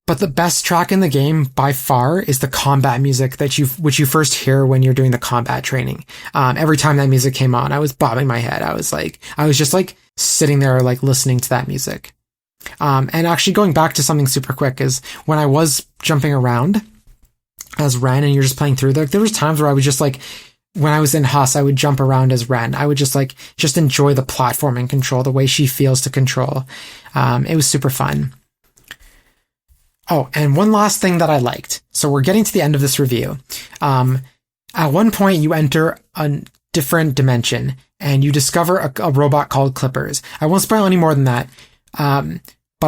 But the best track in the game by far is the combat music which you first hear when you're doing the combat training. Every time that music came on, I was bobbing my head. I was just like sitting there, like listening to that music. And actually going back to something super quick is when I was jumping around as Ren and you're just playing through there was times where I would just like, when I was in Huss, I would jump around as Ren. I would just enjoy the platforming control, the way she feels to control. It was super fun. Oh, and one last thing that I liked. So we're getting to the end of this review. At one point you enter a different dimension and you discover a robot called Clippers. I won't spoil any more than that. But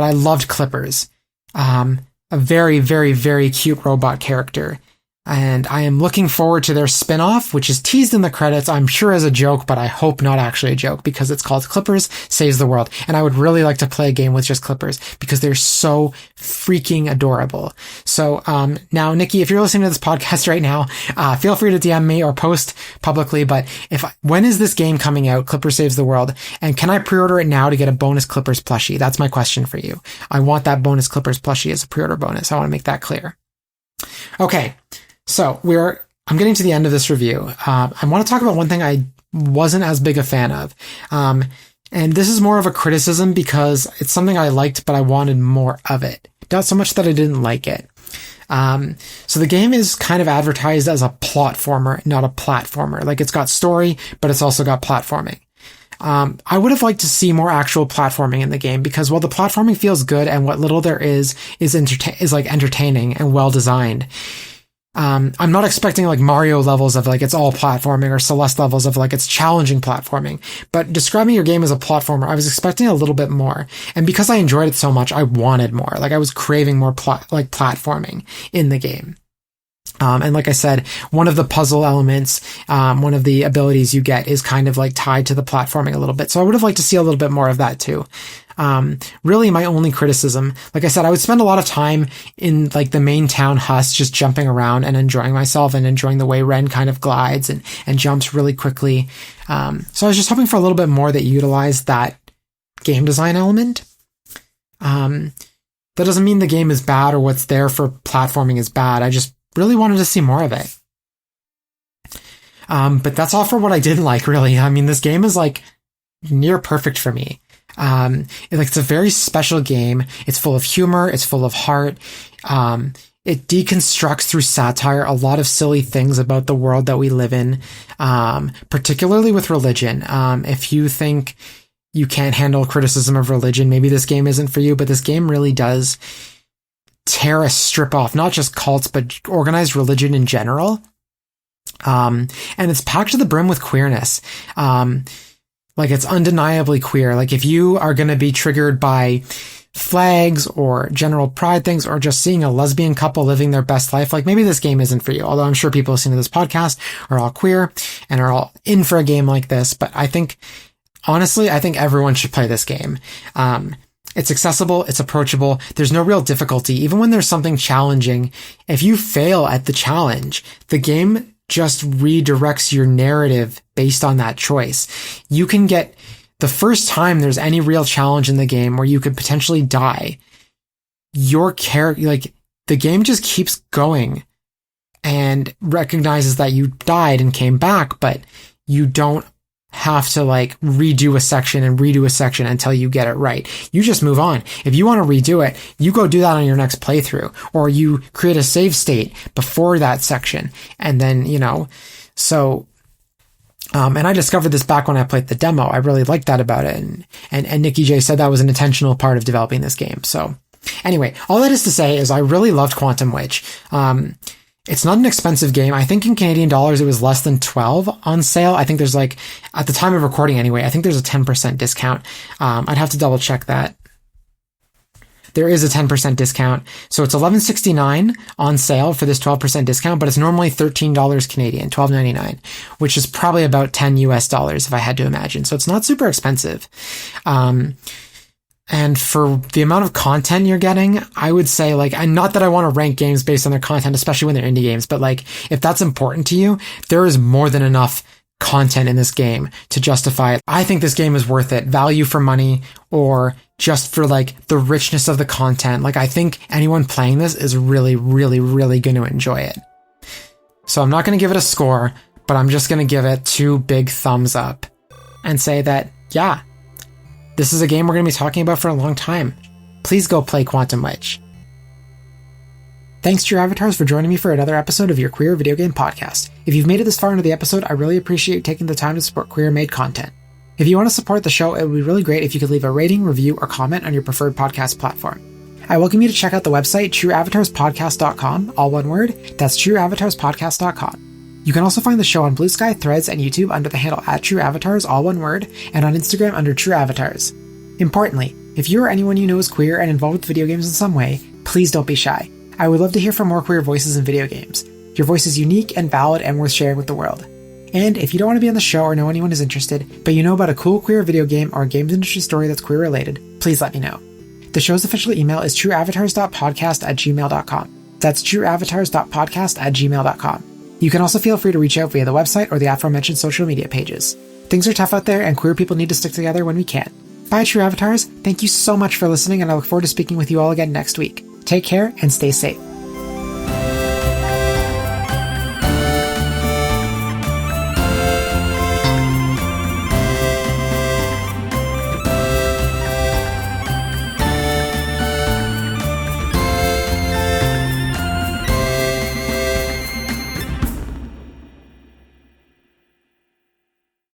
I loved Clippers. A very, very, very cute robot character. And I am looking forward to their spin-off, which is teased in the credits, I'm sure as a joke, but I hope not actually a joke, because it's called Clippers Saves the World. And I would really like to play a game with just Clippers, because they're so freaking adorable. So, now, Nikki, if you're listening to this podcast right now, feel free to DM me or post publicly, but when is this game coming out, Clippers Saves the World? And can I pre-order it now to get a bonus Clippers plushie? That's my question for you. I want that bonus Clippers plushie as a pre-order bonus. I want to make that clear. Okay. So I'm getting to the end of this review. I want to talk about one thing I wasn't as big a fan of. And this is more of a criticism because it's something I liked, but I wanted more of it. Not so much that I didn't like it. So the game is kind of advertised as a plotformer, not a platformer. Like it's got story, but it's also got platforming. I would have liked to see more actual platforming in the game because while the platforming feels good and what little there is like entertaining and well designed. I'm not expecting like Mario levels of like it's all platforming or Celeste levels of like it's challenging platforming, but describing your game as a platformer, I was expecting a little bit more. And because I enjoyed it so much, I wanted more. Like I was craving more platforming in the game. And like I said, one of the puzzle elements, one of the abilities you get is kind of like tied to the platforming a little bit. So I would have liked to see a little bit more of that too. Really my only criticism, like I said, I would spend a lot of time in like the main town Huss, just jumping around and enjoying myself and enjoying the way Ren kind of glides and jumps really quickly. So I was just hoping for a little bit more that utilized that game design element. That doesn't mean the game is bad or what's there for platforming is bad. I just really wanted to see more of it. But that's all for what I didn't like, really. I mean, this game is like near perfect for me. It's a very special game. It's full of humor. It's full of heart. It deconstructs through satire a lot of silly things about the world that we live in, particularly with religion. If you think you can't handle criticism of religion, maybe this game isn't for you, but this game really does tear a strip off, not just cults, but organized religion in general. And it's packed to the brim with queerness. Like, it's undeniably queer. Like, if you are going to be triggered by flags or general pride things, or just seeing a lesbian couple living their best life, like, maybe this game isn't for you. Although I'm sure people listening to this podcast are all queer and are all in for a game like this. But honestly, I think everyone should play this game. It's accessible, it's approachable, there's no real difficulty. Even when there's something challenging, if you fail at the challenge, the game just redirects your narrative based on that choice. You can get, the first time there's any real challenge in the game where you could potentially die, your character, like, the game just keeps going and recognizes that you died and came back, but you don't have to, like, redo a section until you get it right. You just move on. If you want to redo it, you go do that on your next playthrough, or you create a save state before that section. And then, so, and I discovered this back when I played the demo. I really liked that about it. And Nikki Jay said that was an intentional part of developing this game. So anyway, all that is to say is I really loved Quantum Witch. It's not an expensive game. I think in Canadian dollars, it was less than 12 on sale. I think there's, like, at the time of recording anyway, I think there's a 10% discount. I'd have to double check that. There is a 10% discount. So it's $11.69 on sale for this 12% discount, but it's normally $13 Canadian, $12.99, which is probably about $10 US if I had to imagine. So it's not super expensive. And for the amount of content you're getting, I would say, like, and not that I want to rank games based on their content, especially when they're indie games, but, like, if that's important to you, there is more than enough content in this game to justify it. I think this game is worth it. Value for money, or just for, like, the richness of the content. Like, I think anyone playing this is really, really, really going to enjoy it. So I'm not going to give it a score, but I'm just going to give it 2 big thumbs up and say that, yeah, this is a game we're going to be talking about for a long time. Please go play Quantum Witch. Thanks to your avatars for joining me for another episode of your Queer Video Game Podcast. If you've made it this far into the episode, I really appreciate you taking the time to support queer-made content. If you want to support the show, it would be really great if you could leave a rating, review, or comment on your preferred podcast platform. I welcome you to check out the website trueavatarspodcast.com, all one word. That's trueavatarspodcast.com. You can also find the show on Blue Sky, Threads, and YouTube under the handle @TrueAvatars, all one word, and on Instagram under TrueAvatars. Importantly, if you or anyone you know is queer and involved with video games in some way, please don't be shy. I would love to hear from more queer voices in video games. Your voice is unique and valid and worth sharing with the world. And if you don't want to be on the show or know anyone is interested, but you know about a cool queer video game or a games industry story that's queer related, please let me know. The show's official email is trueavatars.podcast@gmail.com. That's trueavatars.podcast@gmail.com. You can also feel free to reach out via the website or the aforementioned social media pages. Things are tough out there, and queer people need to stick together when we can. Bye, True Avatars. Thank you so much for listening, and I look forward to speaking with you all again next week. Take care and stay safe.